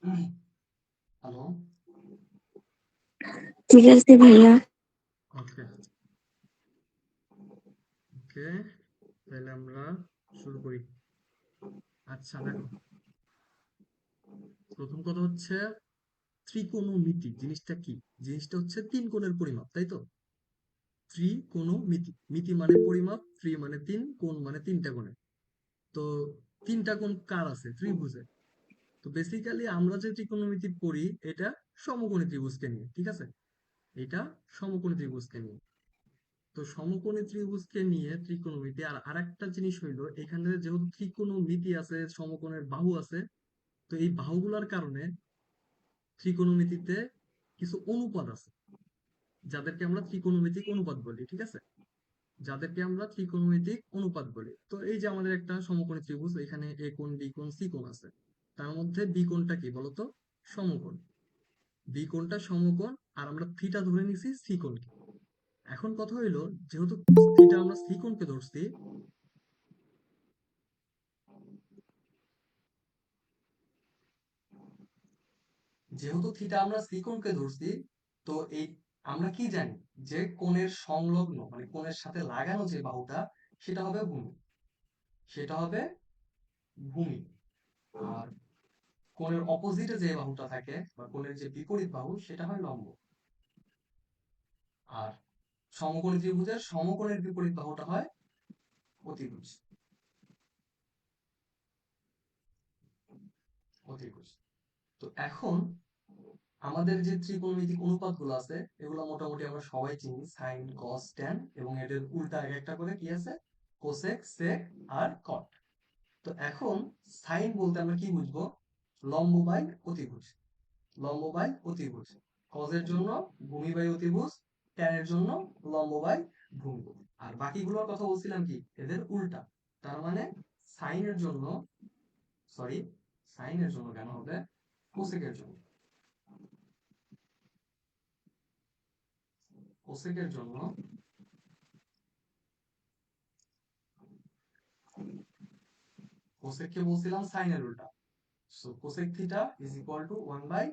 Hello. ঠিক আছে ভাইয়া। ওকে, ওকে। তাহলে আমরা শুরু করি। আচ্ছা দেখো, প্রথম কথা হচ্ছে ত্রিকোণমিতি জিনিসটা কি? জিনিসটা হচ্ছে তিন কোণের পরিমাপ, তাই তো? ত্রিকোণমিতি, মিতি মানে পরিমাপ, ত্রি মানে তিন, কোণ মানে তিনটা কোণে। তো তিনটা কোণ কার আছে? ত্রিভুজে। তো বেসিক্যালি আমরা যে ত্রিকোণমিতি পড়ি এটা সমকোণী ত্রিভুজকে নিয়ে, ঠিক আছে? এটা সমকোণী ত্রিভুজকে নিয়ে। তো সমকোণী ত্রিভুজকে নিয়ে ত্রিকোণমিতি। আর আরেকটা জিনিস হইলো, এখানে যেহেতু ত্রিকোণমিতি আছে, সমকোণের বাহু আছে, তো এই বাহুগুলার কারণে ত্রিকোণমিতিতে কিছু অনুপাত আছে, যাদেরকে আমরা ত্রিকোণমিতিক অনুপাত বলি, ঠিক আছে? যাদেরকে আমরা ত্রিকোণমিতিক অনুপাত বলি। তো এই যে আমাদের একটা সমকোণী ত্রিভুজ, এখানে এ কোণ, বি কোণ, সি কোণ আছে। তার মধ্যে বি কোণটা কি বলতো? সমকোণ। বি কোণটা সমকোণ, আর আমরা থিটা ধরে নিছি সি কোণকে। এখন কথা হইলো, যেহেতু থিটা আমরা সি কোণকে ধরছি, যেহেতু থিটা আমরা সি কোণকে ধরছি, তো এই আমরা কি জানি যে কোণের সংলগ্ন মানে কোণের সাথে লাগানো যে বাহুটা, সেটা হবে ভূমি। সেটা হবে ভূমি। আর কোণের অপোজিটে যে বাহুটা থাকে বা কোণের যে বিপরীত বাহু, সেটা হয় লম্ব। আর সমকোণী ত্রিভুজের সমকোণের বিপরীত বাহুটা হয় অতিভুজ। অতিভুজ। তো এখন আমাদের যে ত্রিকোণমিতিক অনুপাতগুলো আছে, এগুলো মোটামুটি আমরা সবাই চিনি, সাইন, কস, ট্যান, এবং এদের উল্টা এক একটা করে কি আছে? কোসেক, সেক আর কট। তো এখন সাইন বলতে আমরা কি বুঝবো? লম্ব বাই অতিভুজ। লম্ব বাই অতিভুজ। কজের জন্য ভূমি বাই অতিভুজ, ট্যানের জন্য লম্ব বাই ভূমি। আর বাকিগুলোর কথা বলছিলাম কি, এদের উল্টা। তার মানে সাইনের জন্য, সরি, সাইনের জন্য কেন হবে? কোসেকের জন্য। কোসেকের জন্য, কোসেককে বলছিলাম সাইনের উল্টা। So cosec theta is equal to 1 by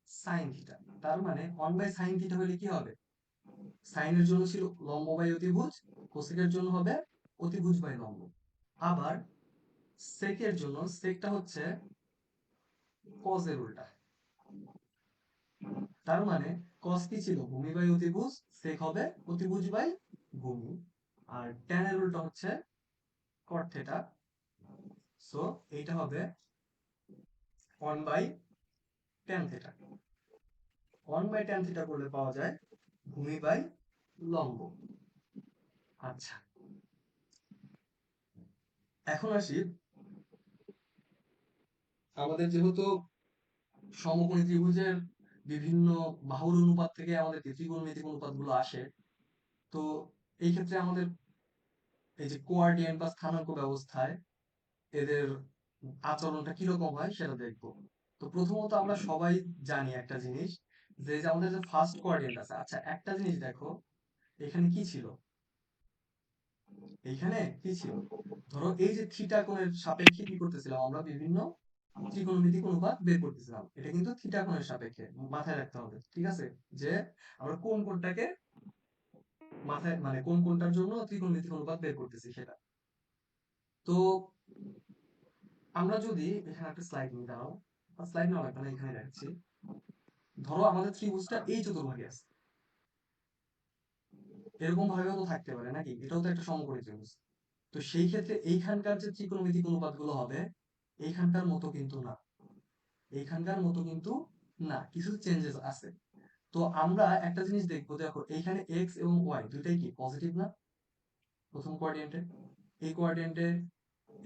sine theta. তার মানে 1 বাই সাইন থিটা হলে কি হবে? সাইনের জন্য ছিল লম্ব বাই অতিভুজ, কোসেকের জন্য হবে অতিভুজ বাই লম্ব। আবার সেকের জন্য, সেকটা হচ্ছে কজের উল্টা। তার মানে কস কি ছিল? ভূমি বাই অতিভুজ, সেক হবে অতিভুজ বাই ভূমি। আর ট্যানের উল্টা হচ্ছে কট থিটা। সো এইটা হবে 1 by tan theta. 1 by tan theta করলে পাওয়া যায় ভূমি বাই লম্ব। আচ্ছা, এখন আসি, আমাদের যেহেতু সমকোণী ত্রিভুজের বিভিন্ন বাহুর অনুপাত থেকে আমাদের ত্রিকোণমিতিক অনুপাতগুলো আসে, তো এই ক্ষেত্রে আমাদের এই যে কোঅর্ডিনেট বা স্থানাঙ্ক ব্যবস্থায় এদের আচরণটা কিরকম হয় সেটা দেখবো। তো প্রথমত আমরা সবাই জানি একটা জিনিস, যে এই যে আমাদের যে ফার্স্ট কোঅর্ডিনেট আছে। আচ্ছা, একটা জিনিস দেখো, এখানে কি ছিল? এইখানে কি ছিল? ধরো এই যে থিটা কোণের সাপেক্ষে কি করতেছিলাম আমরা? বিভিন্ন ত্রিকোণমিতিক অনুপাত বের করতেছিলাম। এটা কিন্তু থিটা কোণের সাপেক্ষে, মাথায় রাখতে হবে, ঠিক আছে? যে আমরা কোন কোণটাকে মাথায়, মানে কোন কোণটার জন্য ত্রিকোণমিতিক অনুপাত বের করতেছি সেটা। তো আমরা যদি এখানে একটা স্লাইড নিয়ে দাঁড়াও, স্লাইড নেওয়া লাগবে না, এখানে রাখছি। ধরো আমাদের ত্রিভুজটা এই চতুর্ভাগে আছে, এরকম ভাবেও তো থাকতে পারে নাকি? এটাও তো একটা সমকোণী ত্রিভুজ। তো সেই ক্ষেত্রে এইখানকার যে ত্রিকোণমিতিক অনুপাতগুলো হবে, এইখানকার মতো কিন্তু না। এইখানকার মতো কিন্তু না, কিছু চেঞ্জেস আছে। তো আমরা একটা জিনিস দেখবো, দেখো এইখানে এক্স এবং ওয়াই দুইটাই কি পজিটিভ না? প্রথম কোয়াড্রেন্টে, এই কোয়াড্রেন্টে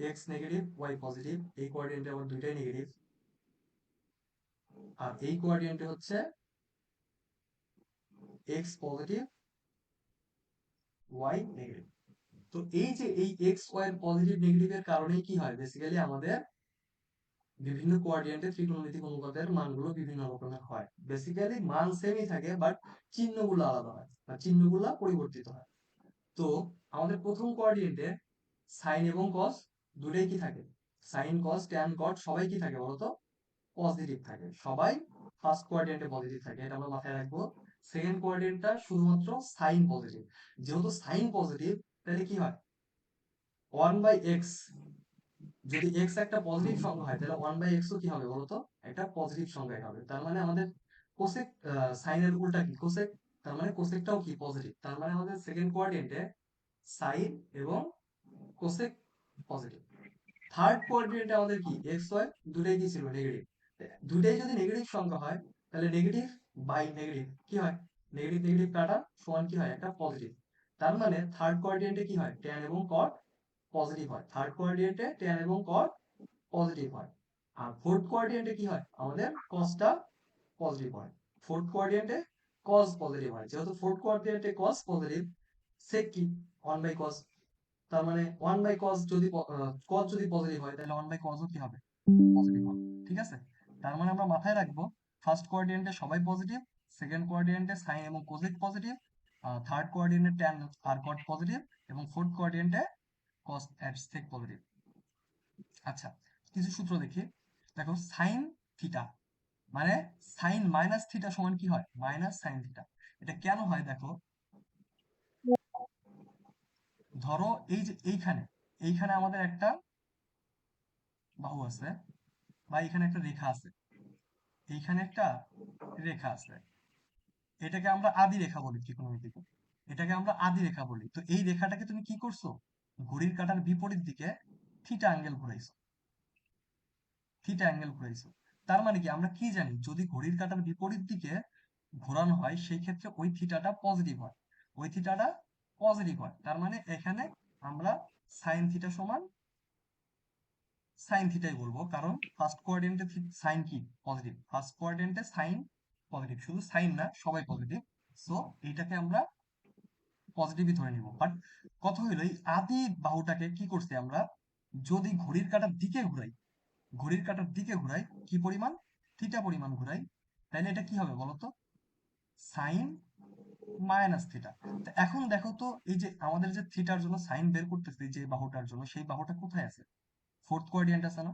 এক্স নেগেটিভ, ওয়াই পজিটিভ, এই কোয়াড্রেন্টে আবার দুইটাই নেগেটিভ। আর এই কোয়াড্রেন্টে হচ্ছে এক্স পজিটিভ, ওয়াই নেগেটিভ। তো এই যে এই এক্স ওয়াই পজিটিভ নেগেটিভের কারণেই কি হয়, বেসিক্যালি আমাদের বিভিন্ন কোয়াড্রেন্টে ত্রিকোণমিতিক অনুপাতের মানগুলো বিভিন্ন রকমের হয়। বেসিক্যালি মান সেমই থাকে, বাট চিহ্নগুলো আলাদা হয় বা চিহ্নগুলো পরিবর্তিত হয়। তো আমাদের প্রথম কোয়াড্রেন্টে সাইন এবং কস দুটোই কি থাকে? সাইন, কস, ট্যান, কট সবাই কি থাকে বলতো? পজিটিভ থাকে, সবাই ফার্স্ট কোয়াড্রেন্টে পজিটিভ থাকে, এটা আমরা মাথায় রাখবো। সেকেন্ড কোয়াড্রেন্টটা শুধুমাত্র সাইন পজিটিভ। যেহেতু সাইন পজিটিভ, তাহলে কি হয়, 1/x, যদি x একটা পজিটিভ সংখ্যা হয় তাহলে 1/x ও কি হবে বলতো, একটা পজিটিভ সংখ্যাই হবে। তার মানে আমাদের কোসেক, সাইনের উল্টা কি কোসেক, তার মানে কোসেকটাও কি পজিটিভ। তার মানে আমাদের সেকেন্ড কোয়াড্রেন্টে সাইন এবং কোসেক পজিটিভ। থার্ড কোয়াড্রেন্টে আমাদের কি এক্স ওয়াই দুটাই কি ছিল, নেগেটিভ। দুটাই যদি নেগেটিভ সংখ্যা হয় তাহলে নেগেটিভ বাই নেগেটিভ কি হয়, নেগেটিভ নেগেটিভ কাটা সমান কি হয়, একটা পজিটিভ। তার মানে থার্ড কোয়াড্রেন্টে কি হয়, ট্যান এবং কট পজিটিভ হয়। থার্ড কোয়াড্রেন্টে ট্যান এবং কট পজিটিভ হয়। আর ফোর্থ কোয়াড্রেন্টে কি হয়, আমাদের কসটা পজিটিভ হয়। ফোর্থ কোয়াড্রেন্টে কস পজিটিভ হয়। যেহেতু ফোর্থ কোয়াড্রেন্টে কস পজিটিভ, সেক কি 1/cos। তার মানে 1/cos যদি cos যদি পজিটিভ হয় তাহলে 1/cos ও কি হবে, পজিটিভ হবে। ঠিক আছে, তার মানে আমরা মাথায় রাখবো ফার্স্ট কোয়াড্রেন্টে সবাই পজিটিভ, সেকেন্ড কোয়াড্রেন্টে সাইন এবং কোসেক পজিটিভ, থার্ড কোয়াড্রেন্টে ট্যান আর কট পজিটিভ, এবং ফোর্থ কোয়াড্রেন্টে কস এন্ড সেক পজিটিভ। আচ্ছা, কিছু সূত্র দেখি। দেখো সাইন থিটা মানে সাইন মাইনাস থিটা সমান কি হয়, মাইনাস সাইন থিটা। এটা কেন হয় দেখো, ধরো এই যে এইখানে, এইখানে আমাদের একটা বাহু আছে, বা এখানে একটা রেখা আছে, এইখানে একটা রেখা আছে, এটাকে আমরা আদি রেখা বলি ত্রিকোণমিতিতে, এটাকে আমরা আদি রেখা বলি। তো এই রেখাটাকে তুমি কি করছো, ঘড়ির কাঁটার বিপরীত দিকে থিটা অ্যাঙ্গেল ঘুরাইছো, থিটা অ্যাঙ্গেল ঘুরাইছো। তার মানে কি, আমরা কি জানি, যদি ঘড়ির কাঁটার বিপরীত দিকে ঘোরানো হয় সেই ক্ষেত্রে ওই থিটাটা পজিটিভ হয়, ওই থিটাটা পজিটিভ হয়। তার মানে এখানে আমরা সাইন থিটা সমান সাইন থিটাই বলবো, কারণ ফার্স্ট কোয়াড্রেন্টে সাইন কি পজিটিভ, ফার্স্ট কোয়াড্রেন্টে সাইন পজিটিভ, শুধু সাইন না সবাই পজিটিভ। সো এইটাকে আমরা পজিটিভই ধরে নিব। বাট কথা হইলো এই আদি বাহুটাকে কি করছি আমরা, যদি ঘড়ির কাঁটার দিকে ঘুরাই, ঘড়ির কাঁটার দিকে ঘুরাই কি পরিমাণ, থিটা পরিমাণ ঘুরাই, তাহলে এটা কি হবে বলতো, সাইন মাইনাস থিটা। তো এখন দেখো তো, এই যে আমাদের যে থিটার জন্য সাইন বের করতেছি যে বাহুটার জন্য, সেই বাহুটা কোথায় আছে, ফোর্থ কোয়াড্রিয়েন্ট আছে না।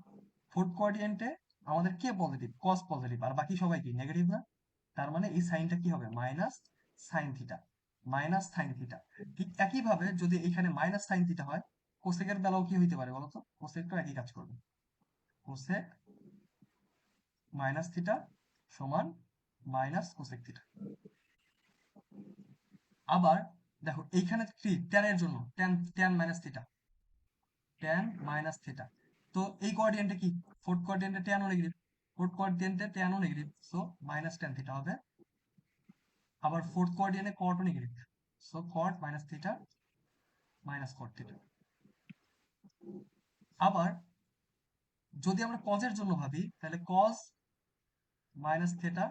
ফোর্থ কোয়াড্রিয়েন্টে আমাদের কে পজিটিভ, কস পজিটিভ, আর বাকি সবাই কি নেগেটিভ না। তার মানে এই সাইনটা কি হবে, minus sine theta, minus sine theta. ঠিক একইভাবে যদি এখানে মাইনাস সাইন থিটা হয়, কোসেকের বেলাও কি হইতে পারে বলতো, কোসেকটাও একই কাজ করবে। কোসেক মাইনাস থিটা সমান মাইনাস কোসেক থিটা। আবার দেখো এইখানে কি ট্যানের জন্য tan, tan minus theta, tan minus theta. তো এই কোয়াড্রিয়েন্টে কি, ফোর্থ কোয়াড্রিয়েন্টে ট্যানও নেগেটিভ, ফোর্থ কোয়াড্রিয়েন্টে ট্যানও negative, so minus tan theta হবে। আবার ফোর্থ কোয়াড্রিয়েন্টে কটও negative, so cot minus theta minus cot theta. আবার যদি আমরা কজের জন্য ভাবি তাহলে কজ মাইনাস থিটা,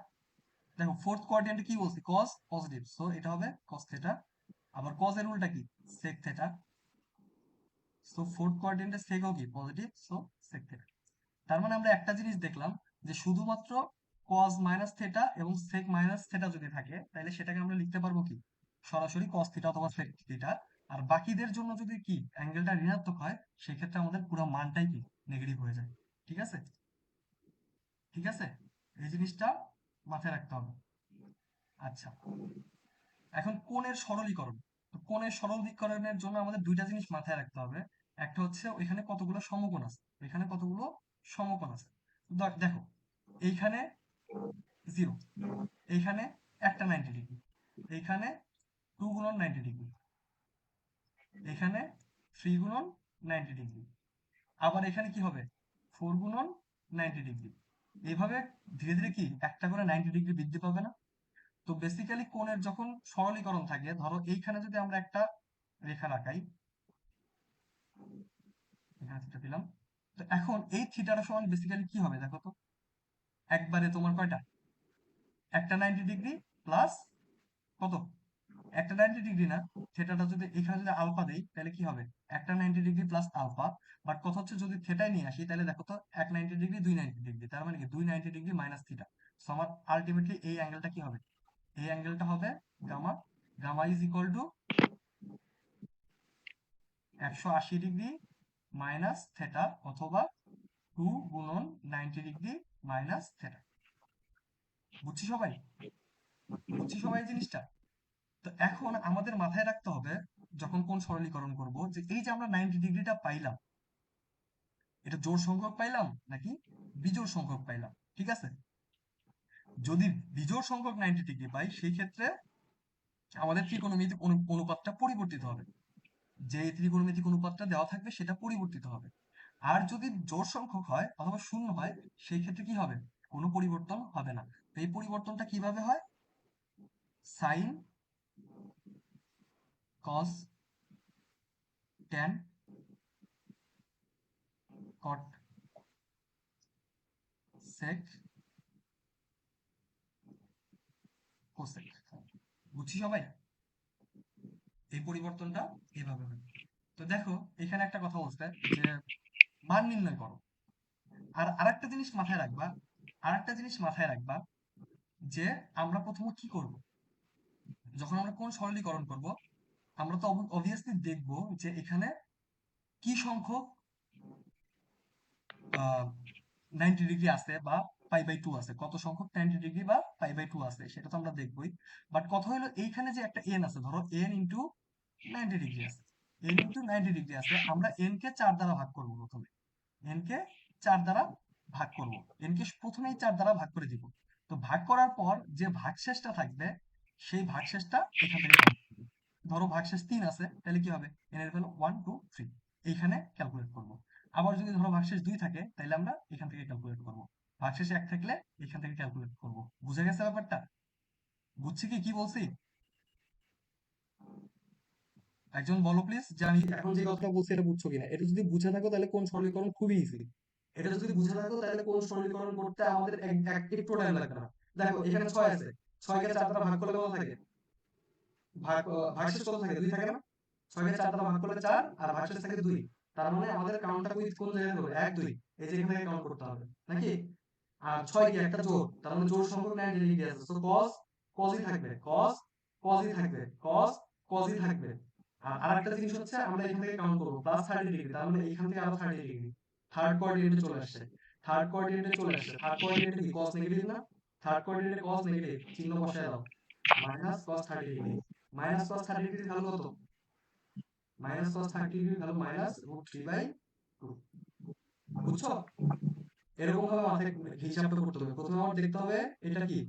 দেখো ফোর্থ কোয়াড্রিয়েন্টে কি বলছি, কজ পজিটিভ, সো এটা হবে কস থিটা। আবার কজের উল্টা কি, সেক থিটা, সো ফোর্থ কোয়াড্রিয়েন্টে সেকও কি পজিটিভ, সো সেক থিটা। তার মানে আমরা একটা জিনিস দেখলাম, যে শুধুমাত্র cos মাইনাস থেটা এবং sec মাইনাস থেটা যদি থাকে তাহলে সেটাকে আমরা লিখতে পারবো কি, সরাসরি cos থিটা অথবা sec থিটা। আর বাকিদের জন্য যদি কি অ্যাঙ্গেলটা ঋণাত্মক হয়, সেক্ষেত্রে আমাদের পুরো মানটাই কি নেগেটিভ হয়ে যায়। ঠিক আছে, ঠিক আছে, এই জিনিসটা মাথায় রাখতে হবে। আচ্ছা, এখন কোণের সরলীকরণ। তো কোণের সরলীকরণের জন্য আমাদের দুইটা জিনিস মাথায় রাখতে হবে। একটা হচ্ছে ওইখানে কতগুলো সমকোণ আছে, এখানে কতগুলো সমকোণ আছে। দেখো এইখানে 0, এইখানে একটা 90 ডিগ্রি, এইখানে 2 গুণন 90 ডিগ্রি, এখানে 3 গুণন 90 ডিগ্রি, আবার এখানে কি হবে 4 গুণন 90 ডিগ্রি। এইভাবে ধীরে ধীরে কি একটা করে 90 ডিগ্রি বৃদ্ধি পাবে না। তো বেসিক্যালি কোণের যখন সরলীকরণ থাকে, ধরো এইখানে যদি আমরা একটা রেখা রাখাই, এখানে থিটা দিলাম, তো এখন এই থিটাটা সমান বেসিক্যালি কি হবে দেখো তো, একবারে তোমার কয়টা, একটা 90 ডিগ্রি প্লাস কত, একটা 90 ডিগ্রি না, থেটাটা যদি এখানে যদি আলফা দেই তাহলে কি হবে, একটা 90 ডিগ্রি প্লাস আলফা। বাট কথা হচ্ছে যদি থেটায় নিয়ে আসি তাহলে দেখো তো, এক 90 ডিগ্রি 2 90 ডিগ্রি, তার মানে কি 2 90 ডিগ্রি মাইনাস থিটা। সো আমার আলটিমেটলি এই অ্যাঙ্গেলটা কি হবে, এই অ্যাঙ্গেলটা হবে gamma. Gamma is equal to 180 degree minus theta, অথবা 2 গুণন 90 ডিগ্রি মাইনাস থেটা। বুঝছি সবাই? বুঝছি সবাই এই জিনিসটা? তো এখন আমাদের মাথায় রাখতে হবে যখন কোণ সরলীকরণ করব, যে এই যে আমরা 90 ডিগ্রিটা পাইলাম, এটা জোড় সংখ্যক পাইলাম নাকি বিজোড় সংখ্যক পাইলাম? ঠিক আছে, যদি বিজোড় সংখ্যক 90 ডিগ্রি পাই সেই ক্ষেত্রে আমাদের ত্রিকোণমিতিক অনুপাতটা পরিবর্তিত হবে, যে ত্রিকোণমিতিক অনুপাতটা দেওয়া থাকবে সেটা পরিবর্তিত হবে। আর যদি জোড় সংখ্যক হয় অথবা শূন্য হয় সেই ক্ষেত্রে কি হবে? কোনো পরিবর্তন হবে না। তো এই পরিবর্তনটা কিভাবে হয়? সাইন, কস, ট্যান, কট, সেক, কোসেক। বুঝছি সবাই? এই পরিবর্তনটা এভাবে হয়। তো দেখো এখানে একটা কথা বলছে যে মান নির্ণয় করো। আর আরেকটা জিনিস মাথায় রাখবা, যে আমরা প্রথমে কি করব? যখন আমরা কোণ সরলীকরণ করব, আমরা তো অবভিয়াসলি দেখব যে এখানে কি সংখ্যক 90 ডিগ্রি আছে বা পাই/2 আছে, কত সংখ্যক 90 ডিগ্রি বা পাই/2 আছে সেটা তো আমরা দেখবই। বাট কথা হলো এইখানে যে একটা n আছে, ধরো n ইনটু 90 ডিগ্রি আছে, আমরা n কে 4 দ্বারা ভাগ করব। প্রথমে n কে 4 দ্বারা ভাগ করব, n কে প্রথমেই 4 দ্বারা ভাগ করে দিব। তো ভাগ করার পর যে ভাগশেষটা থাকবে সেই ভাগশেষটা এখান থেকে কাউন্ট করব। ধরো ভাগশেষ 3 আছে, তাহলে কি হবে? n এর ভ্যালু 1 2 3, এইখানে ক্যালকুলেট করব। আবার যদি ধরো ভাগশেষ 2 থাকে তাহলে আমরা এখান থেকে ক্যালকুলেট করব। ভাগশেষ 1 থাকলে এখান থেকে ক্যালকুলেট করব। বুঝে গেছে ব্যাপারটা? বুঝছি কি কি বলছি? একজন বলো প্লিজ, যে আমি এখন যে কথাটা বলছি এটা বুঝছো কিনা। এটা যদি বুঝে থাকো তাহলে কোণ সরলীকরণ খুবই ইজি। এটা যদি বুঝে থাকো তাহলে কোণ সরলীকরণ করতে আমাদের একটু টাইম লাগবে না। দেখো এখানে 6 আছে, 6 কে 4 দ্বারা ভাগ করলে কত থাকে? ভাগশেষ কত থাকে? 2 থাকে না? 6 কে 4 দ্বারা ভাগ করলে 4 আর ভাগশেষ থাকে 2। তার মানে আমাদের কাউন্টটা কোন জায়গায় হবে? 1 2, এই যে এখান থেকে কাউন্ট করতে হবে নাকি? আর 6 কি একটা জোড়, তার মানে জোড় সংখ্যক 90 ডিগ্রি আছে, সো cos ই থাকবে, cos ই থাকবে। আর আরেকটা জিনিস হচ্ছে আমরা এখান থেকে কাউন্ট করব প্লাস 30 ডিগ্রি, তার মানে এখান থেকে আরো 30 ডিগ্রি থার্ড কোঅর্ডিনেটে চলে আসছে। থার্ড কোঅর্ডিনেটে কি cos নেগেটিভ না? থার্ড কোঅর্ডিনেটে cos নেগেটিভ, চিহ্ন বসায় দাও, minus cos 30 degree. Minus cos 30 degree value কত? Minus cos 30 degree value minus √3/2। বুঝছো? এরকম ভাবে মাথায় হিসাবটা করতে হবে। প্রথমে আমার দেখতে হবে এটা কি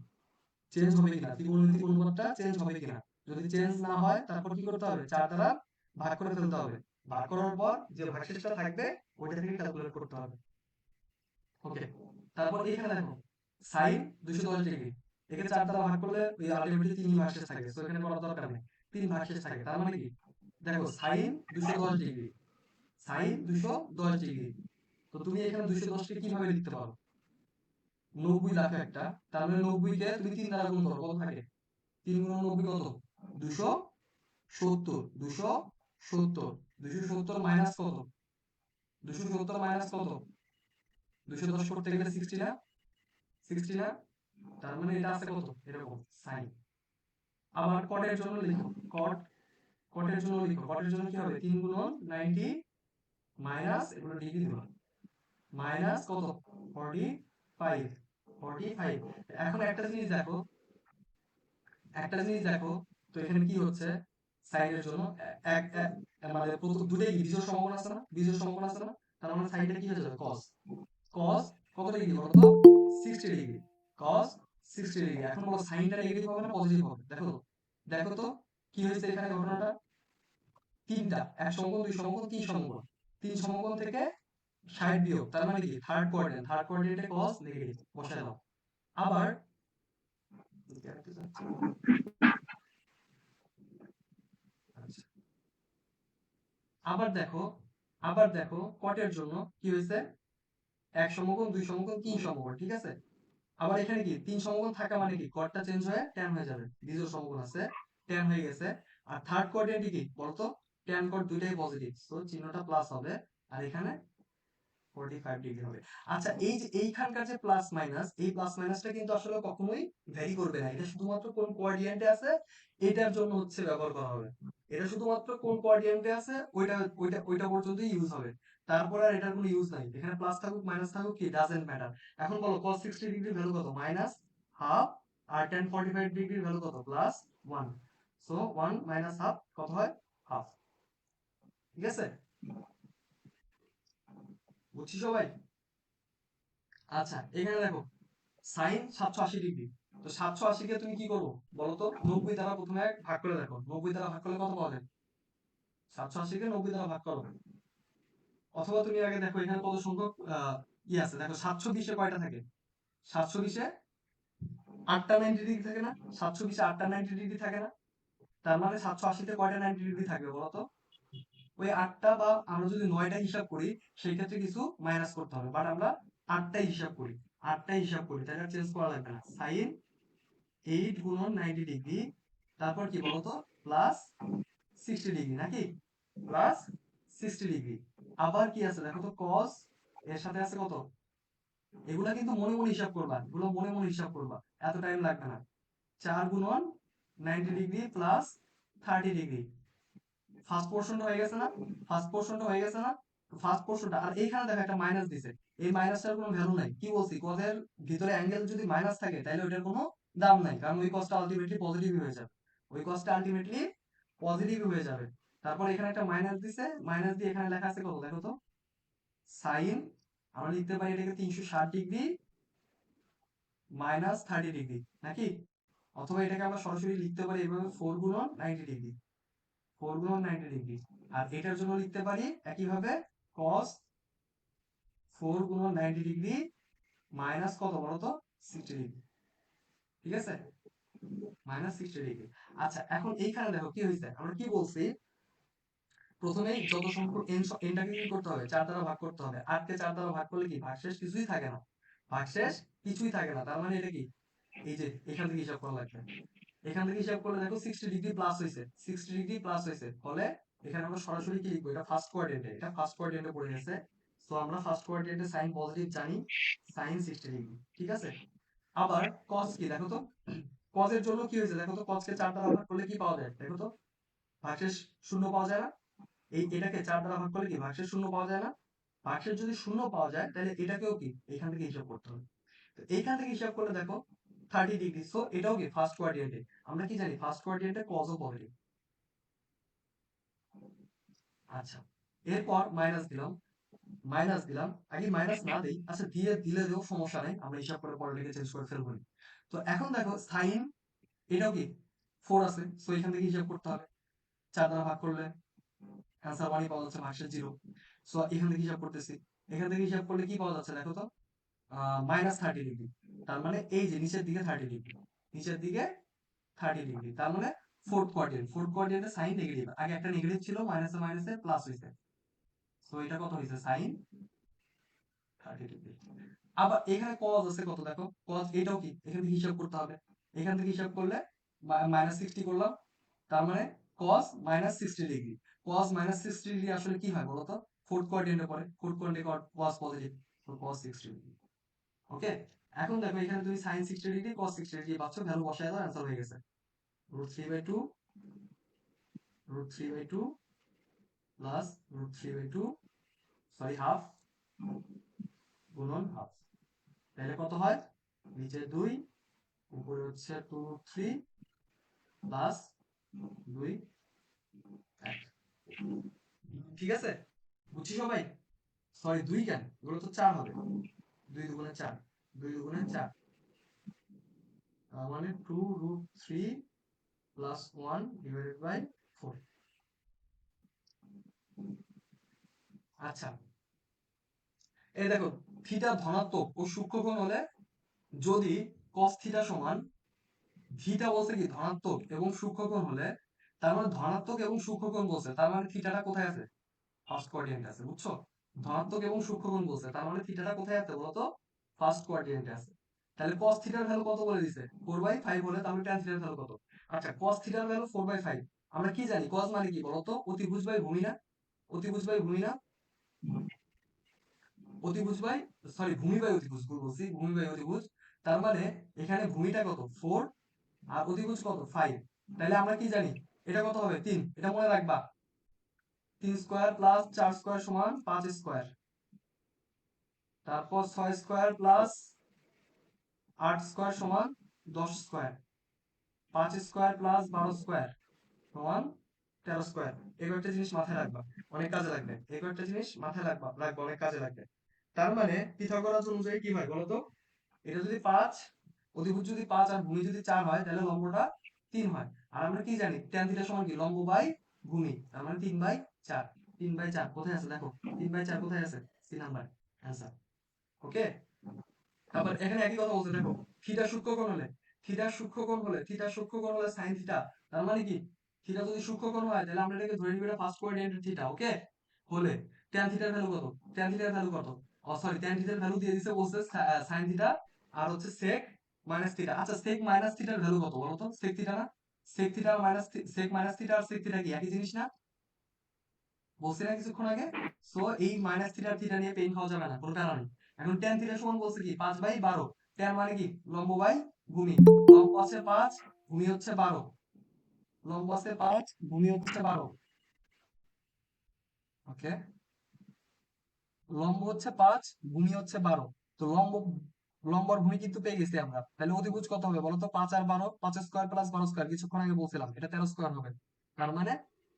চেঞ্জ হবে কিনা, ত্রিকোণমিতিক অনুপাতটা চেঞ্জ হবে কিনা। যদি চেঞ্জ না হয় তারপর কি করতে হবে? 4 দ্বারা ভাগ করে ফেলতে হবে। ভাগ করার পর যে ভাগশেষটা থাকবে ওইটা থেকে ক্যালকুলেট করতে হবে। ওকে, তারপর এখানে দেখো sin 210 ডিগ্রি, একে 4 দ্বারা ভাগ করলে ওই আলটিমেটলি 3 ভাগশেষ থাকে, সো এখানে করার দরকার নেই। 3 ভাগশেষ থাকে, তার মানে কি? দেখো sin 210 ডিগ্রি, sin 210 ডিগ্রি। তো তুমি এখানে 210 কে কিভাবে লিখতে পারো? 90 লাখে একটা, তার মানে 90 কে তুমি 3 দ্বারা গুণ করো, কত থাকে? 3 গুণ 90 কত? 270। 270 মাইনাস কত? 270 মাইনাস কত? 210 করতে গেলে 60 না? 60 না? তার মানে এটা আছে কত? এরকম সাইন। আবার কটের জন্য লিখো, কটের জন্য কি হবে? 3 গুণন 90 মাইনাস এগুলো ডিগ্রি দিবা, মাইনাস কত? 45। 45। এখন একটা জিনিস দেখো, তো এখানে কি হচ্ছে? সাইনের জন্য এক মানে প্রথম দুটোই কি বিজোড় সমকোণ আছে না? তার মানে সাইনটা কি হয়ে যাবে? cos কত ডিগ্রি বলো তো? 60 ডিগ্রি। cos 60 degree. এখন বলো সাইনটা নেগেটিভ হবে না পজিটিভ হবে? দেখো তো কি হয়েছে এখানে ঘটনাটা? তিনটা, এক সমকোণ, দুই সমকোণ, তিন সমকোণ। তিন সমকোণ থেকে 60 বিয়োগ, তার মানে কি থার্ড কোঅর্ডিনেটে cos নেগেটিভ বসায় দাও। আবার আচ্ছা, আবার দেখো কটের জন্য কি হয়েছে? এক সমকোণ, দুই সমকোণ, তিন সমকোণ, ঠিক আছে? আবার এখানে কি 3 সমকোণ থাকা মানে কি কটটা চেঞ্জ হয়ে ট্যান হয়ে যাবে, বিজোড় সমকোণ আছে, ট্যান হয়ে গেছে। আর থার্ড কোঅর্ডিনেটে কি বলতো? ট্যান কট দুইটাই পজিটিভ, সো চিহ্নটা প্লাস হবে। আর এখানে 45 ডিগ্রি হবে। আচ্ছা, এই যে এইখানকার যে প্লাস মাইনাস, এই প্লাস মাইনাসটা কিন্তু আসলে কখনোই ভ্যারি করবে না। এটা শুধুমাত্র কোন কোয়াড্রিয়েন্টে আছে এটার জন্য হচ্ছে ব্যবহার করা হবে। এটা শুধুমাত্র কোন কোয়াড্রিয়েন্টে আছে ওইটা পর্যন্তই ইউজ হবে। তারপর আর এটার কোনো ইউজ নাই। এখানে প্লাস থাকুক মাইনাস থাকুক কি ডাজেন্ট ম্যাটার। এখন বলো cos 60 ডিগ্রির ভ্যালু কত? Minus half. আর tan 45 ডিগ্রির ভ্যালু কত? প্লাস 1। সো 1 মাইনাস হাফ কত হয়? হাফ। ঠিক আছে? বুঝছি সবাই? আচ্ছা, এখানে দেখো সাইন 780 ডিগ্রি। তো 780 কে তুমি কি করবো বলো তো? 90 দ্বারা প্রথমে ভাগ করে দেখো। 90 দ্বারা ভাগ করলে কত পাওয়া যায়? 780 কে 90 দ্বারা ভাগ করো। অথবা তুমি আগে দেখো এখানে কত সংখ্যক আছে দেখো। 720 এ কয়টা থাকে? 720 এ 8টা 90 ডিগ্রি থাকে না? 720 এ 8টা 90 ডিগ্রি থাকে না? তার মানে 780 তে কয়টা 90 ডিগ্রি থাকবে বলো তো? ওই 8টা, বা আমরা যদি 9টা হিসাব করি সেই ক্ষেত্রে কিছু মাইনাস করতে হবে, বাট আমরা 8টাই হিসাব করি। 8টাই হিসাব করি, তাহলে চেঞ্জ করা লাগবে না। সাইন 8 গুণন 90 ডিগ্রি, তারপর কি বলতো? প্লাস 60 ডিগ্রি নাকি? Plus 60 degree. আবার কি আছে দেখো তো? cos, এর সাথে আছে কত? এগুলা কিন্তু মনে মনে হিসাব করবা, এগুলো মনে মনে হিসাব করবা, এত টাইম লাগবে না। 4 গুণন 90 ডিগ্রি প্লাস 30 ডিগ্রি। ফার্স্ট পোর্শনটা হয়ে গেছে না? ফার্স্ট পোর্শনটা হয়ে গেছে না? ফার্স্ট পোর্শনটা, আর এইখানে দেখো একটা মাইনাস দিছে। এই মাইনাসটার কোনো ভ্যালু নাই। কি বলছি? কজের ভিতরে অ্যাঙ্গেল যদি মাইনাস থাকে তাহলে ওইটার কোনো দাম নাই, কারণ ওই কজটা আলটিমেটলি পজিটিভই হয়ে যাবে। ওই কজটা আলটিমেটলি পজিটিভই হয়ে যাবে। তারপর এখানে একটা মাইনাস দিছে, মাইনাস দিয়ে এখানে লেখা আছে কত দেখো তো? সাইন, আমরা লিখতে পারি এটাকে 360 ডিগ্রি মাইনাস 30 ডিগ্রি নাকি? অথবা এটাকে আমরা সরাসরি লিখতে পারি এভাবে 4 গুণন 90 ডিগ্রি। 4 গুণন 90 ডিগ্রি। আর এটার জন্য লিখতে পারি একইভাবে cos 4 গুণন 90 ডিগ্রি মাইনাস কত বলতো? 60 ডিগ্রি। ঠিক আছে? Minus 60 degree. আচ্ছা, এখন এইখানে দেখো কি হয়েছে। আমরা কি বলছি? প্রথমেই যত সংখ্যক এনটাকে কি করতে হবে? 4 দ্বারা ভাগ করতে হবে। 8 কে 4 দ্বারা ভাগ করলে কি ভাগশেষ কিছুই থাকে না? ভাগশেষ কিছুই থাকে না। তার মানে এটা কি? এই যে এখান থেকে হিসাব করা লাগবে। এখান থেকে হিসাব করলে দেখো 60 ডিগ্রি প্লাস হয়েছে। 60 ডিগ্রি প্লাস হয়েছে, ফলে এখানে আমরা সরাসরি কি লিখবো? এটা ফার্স্ট কোয়াড্রেন্টে, এটা ফার্স্ট কোয়াড্রেন্টে পড়ে গেছে। সো আমরা ফার্স্ট কোয়াড্রেন্টে সাইন পজিটিভ জানি, সাইন 60 ডিগ্রি। ঠিক আছে? আবার cos কি দেখো তো? cos এর জন্য কি হয়েছে দেখো তো? cos কে 4 দ্বারা ভাগ করলে কি পাওয়া যায় দেখো তো? ভাগশেষ শূন্য পাওয়া যায় না? এটাকে 4 দ্বারা ভাগ করলে কি ভাগশেষ শূন্য পাওয়া যায় না? ভাগশেষ যদি শূন্য পাওয়া যায় তাহলে এটাকেও কি এখান থেকে হিসাব করতে হবে। তো এইখান থেকে হিসাব করলে দেখো 30 ডিগ্রি। সো এটাও কি ফার্স্ট কোয়াড্রিয়েন্টে। আমরা কি জানি? ফার্স্ট কোয়াড্রিয়েন্টে cos ও পজিটিভ। আচ্ছা, এরপর মাইনাস দিলাম, মাইনাস দিলাম। আগে মাইনাস না দেই, আচ্ছা দিয়ে দিলে দেও, সমস্যা নাই, আমরা হিসাব করে পরে লিখে চেঞ্জ করে ফেলবো। তো এখন দেখো সাইন, এটাও কি 4 আছে। সো এখান থেকে হিসাব করতে হবে। 4 দ্বারা ভাগ করলে অ্যান্সার 1 পাওয়া যাচ্ছে, ভাগশেষ 0। সো এখান থেকে হিসাব করতেছি। এখান থেকে হিসাব করলে কি পাওয়া যাচ্ছে দেখো তো? Minus 30 degree. তার মানে এই যে নিচের দিকে 30 ডিগ্রি, নিচের দিকে 30 ডিগ্রি। তার মানে ফোর্থ কোয়াড্রেন্ট, ফোর্থ কোয়াড্রেন্টে সাইন নেগেটিভ। আগে একটা নেগেটিভ ছিল, মাইনাসে মাইনাসে প্লাস হইছে। সো এটা কত হইছে? Sine 30 degree. আবার এখানে cos আছে কত দেখো? cos এটাও কি এখান থেকে হিসাব করতে হবে। এখান থেকে হিসাব করলে মাইনাস 60 করলাম, তার মানে cos minus 60 degree. cos minus 60 degree আসলে কি হয় বলো তো? ফোর্থ কোয়াড্রেন্টে পড়ে। ফোর্থ কোয়াড্রেন্টে cos পজিটিভ, তো cos 60 ডিগ্রি। ওকে? এখন দেখো এখানে তুমি sin 60 ডিগ্রি cos 60 ডিগ্রি পাচ্ছ, ভ্যালু বসায় দাও, অ্যান্সার হয়ে গেছে। √3/2, √3/2 প্লাস √3/2, সরি হাফ, গুণন হাফ। তাহলে কত হয়? নিচে 2, উপরে হচ্ছে 2√3 প্লাস 2, 1। ঠিক আছে? বুঝছি সবাই? সরি 2 কেন? এগুলো তো 4 হবে। 2 দুগুণে 4, 2 দুগুণে 4। তার মানে 2√3 প্লাস 1 ডিভাইডেড বাই 4। আচ্ছা, এই দেখো, থিটা ধনাত্মক ও সূক্ষ্মকোণ হলে যদি cos থিটা সমান, থিটা বলছে কি ধনাত্মক এবং সূক্ষ্মকোণ হলে, তার মানে ধনাত্মক এবং সূক্ষ্মকোণ বলছে, তার মানে থিটাটা কোথায় আছে? ফার্স্ট কোয়াড্রিয়েন্টে আছে। বুঝছো? ধনাত্মক এবং সূক্ষ্মকোণ বলছে, তার মানে থিটাটা কোথায় আছে বলতো? ফার্স্ট কোয়াড্রিয়েন্টে আছে। তাহলে cos থিটার ভ্যালু কত বলে দিছে? 4/5 হলে তাহলে tan থিটার ভ্যালু কত? আচ্ছা, cos থিটার ভ্যালু 4/5। আমরা কি জানি cos মানে কি বলতো? অতিভুজ বাই ভূমি না? অতিভুজ বাই ভূমি না? অতিভুজ বাই, সরি ভূমি বাই অতিভুজ, ভুল বলছি, ভূমি বাই অতিভুজ। তার মানে এখানে ভূমিটা কত 4 আর অতিভুজ কত 5। তাহলে আমরা কি জানি এটা কত হবে 3, এটা মনে রাখবা। 3 স্কয়ার প্লাস 4 স্কয়ার সমান 5 স্কয়ার, তারপর 6 স্কয়ার প্লাস 8 স্কয়ার সমান 10 স্কয়ার, 5 স্কয়ার প্লাস 12 স্কয়ার সমান 13 স্কয়ার। এই কয়েকটা জিনিস মাথায় রাখবা, অনেক কাজে লাগবে। এই কয়েকটা জিনিস মাথায় রাখবা অনেক কাজে লাগবে। তার মানে পিথাগোরাস অনুযায়ী কি হয় বলতো, এটা যদি 5, অধিভুজ যদি 5 আর ভূমি যদি 4 হয় তাহলে লম্বটা 3 হয়। আর আমরা কি জানি tan থিটা সমান কি লম্ব বাই ভূমি, তার মানে 3/4। 3/4 কোথায় আছে দেখো, 3/4 কোথায় আছে, সি নাম্বার आंसर। ওকে, তারপর এখানে একই কথা বলছে দেখো, থিটা সূক্ষ্মকোণ হলে, থিটা সূক্ষ্মকোণ হলে sin থিটা, তার মানে কি থিটা যদি সূক্ষ্মকোণ হয় তাহলে আমরা এটাকে ধরে নিব এটা ফার্স্ট কোঅর্ডিনেটের থিটা। ওকে, হলে tan থিটার ভ্যালু কত, tan থিটার ভ্যালু কত, ও সরি tan থিটার ভ্যালু দিয়ে দিছে বলছে sin থিটা আর হচ্ছে sec মাইনাস থিটা। আচ্ছা sec মাইনাস থিটার ভ্যালু কত বলো তো, sec থিটা না, sec theta minus sec minus theta আর sec থিটা কি একই জিনিস না, বলছি না কিছুক্ষণ আগে। সো এই মাইনাস থিটা থিটা নিয়ে পেইন খাওয়া যাবে না, কোনো প্যারা নেই। এখন tan থিটা সমান বলছে কি 5/12। tan মানে কি লম্ব বাই ভূমি, লম্ব আছে 5, ভূমি হচ্ছে 12, লম্ব আছে 5, ভূমি হচ্ছে 12। ওকে, লম্ব হচ্ছে 5, ভূমি হচ্ছে 12। তো লম্ব আর ভূমি কিন্তু পেয়ে গেছি আমরা, তাহলে অধিভুজ কত হবে বলো তো, 5 আর 12, 5 স্কয়ার প্লাস 12 স্কয়ার, কিছুক্ষণ আগে বলছিলাম এটা 13 স্কয়ার হবে। তার মানে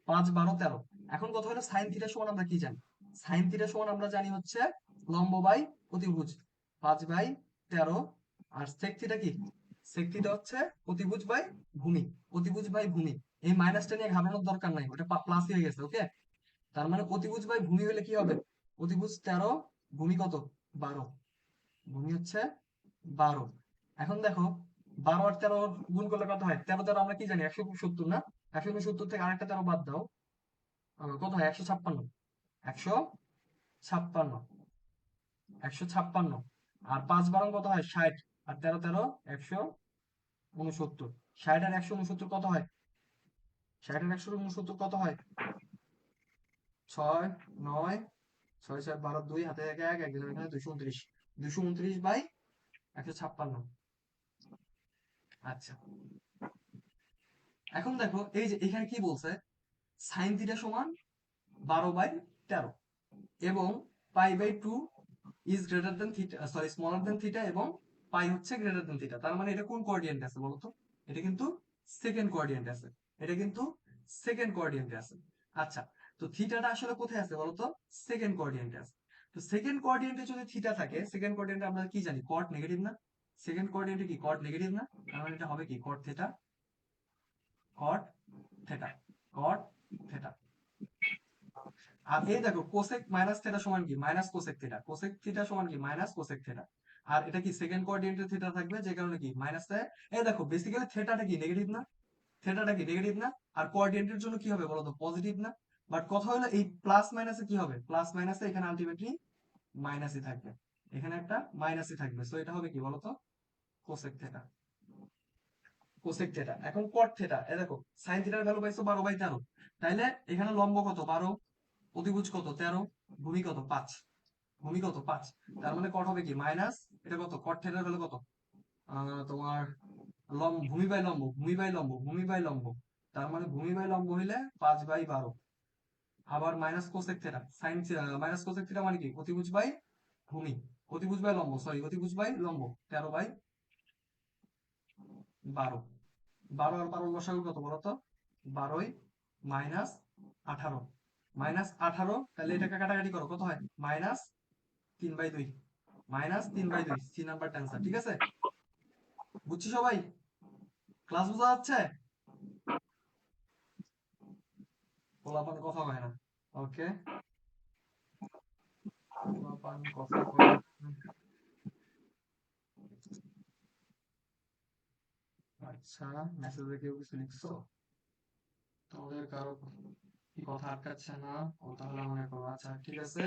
5 12 13। এখন কথা হলো sin থিটা সমান আমরা কি জানি, sin থিটা সমান আমরা জানি হচ্ছে লম্ব বাই অতিভুজ, 5/13। আর sec থিটা কি, sec থিটা হচ্ছে অতিভুজ বাই ভূমি, অতিভুজ বাই ভূমি। এই মাইনাসটা নিয়ে ঘাবড়ানোর দরকার নাই, ওটা প্লাসই হয়ে গেছে। ওকে, তার মানে অতিভুজ বাই ভূমি হলে কি হবে, অতিভুজ 13, ভূমি কত 12, ভূমি হচ্ছে 12। এখন দেখো 12 আর 13 গুণ করলে কত হয়, 13 13 আমরা কি জানি 170 না, 170 থেকে আরেকটা 13 বাদ দাও, কত হয় 156, 156, 156। আর 5 12 কত হয় 60, আর 13 13 169। 60 আর 169 কত হয়, 60 আর 169 কত হয়, 6 9, 6 6 12 2 হাতে 1 1 এক দিলাম এখানে 229, 229/156। আচ্ছা, এখন দেখো এই যে এখানে কি বলছে, সাইন থিটা সমান 12/13 এবং পাই/2 is greater than theta, sorry smaller than theta, এবং পাই হচ্ছে গ্রেটার দেন থিটা। তার মানে এটা কোন কোঅর্ডিনেট আছে বলতো, এটা কিন্তু সেকেন্ড কোঅর্ডিনেট আছে, এটা কিন্তু সেকেন্ড কোঅর্ডিনেটে আছে। আচ্ছা, তো থিটাটা আসলে কোথায় আছে বলতো, সেকেন্ড কোঅর্ডিনেটে আছে। তো সেকেন্ড কোঅর্ডিনেটে যদি থিটা থাকে, সেকেন্ড কোঅর্ডিনেটে আমরা কি জানি কট নেগেটিভ না, সেকেন্ড কোঅর্ডিনেটে কি কট নেগেটিভ না, তার মানে এটা হবে কি cot theta, cot theta, cot theta. আর এই দেখো কোসেক মাইনাস থেটা সমান কি minus cosec theta, cosec theta সমান কি মাইনাস কোসেক থেটা। আর এটা কি সেকেন্ড কোঅর্ডিনেটে থিটা থাকবে, যে কারণে কি মাইনাস। এই দেখো বেসিক্যালি থেটাটা কি নেগেটিভ না, থেটাটা কি নেগেটিভ না, আর কোঅর্ডিনেটের জন্য কি হবে বলতো পজিটিভ না। বাট কথা হলো এই প্লাস মাইনাসে কি হবে, প্লাস মাইনাসে এখানে আলটিমেটলি মাইনাসই থাকবে, এখানে একটা মাইনাসই থাকবে। সো এটা হবে কি বলতো কোসেক থেটা, কোসেক থেটা। এখন কট থেটা, এই দেখো সাইন থিটার ভ্যালু পাইছো 12/13, তাইলে এখানে লম্ব কত 12, অতিভুজ কত 13, ভূমি কত 5, ভূমি কত 5। তার মানে কট হবে কি মাইনাস, এটা কত কট থিটার ভ্যালু কত, তোমার ভূমি বাই লম্ব, ভূমি বাই লম্ব, ভূমি বাই লম্ব। তার মানে ভূমি বাই লম্ব হইলে 5/12। আবার minus cosec theta, sine minus cosec theta মানে কি অতিভুজ বাই ভূমি, অতিভুজ বাই লম্ব, সরি অতিভুজ বাই লম্ব, 13/12। 12 আর 12 লসাগু কত বলতো, 12 মাইনাস 18, মাইনাস 18। তাহলে এটাকে কাটাকাটি করো কত হয় minus 3/2, minus 3/2, C number answer. ঠিক আছে, বুঝছি সবাই, ক্লাস বোঝা যাচ্ছে, পোলাপান কথা হয় না। ওকে, পোলাপান কথা কয় না। আচ্ছা, মেসেজে কেউ কিছু লিখছো, তোমাদের কারো কি কথা আটকাচ্ছে না, ও তাহলে মনে করো। আচ্ছা ঠিক আছে,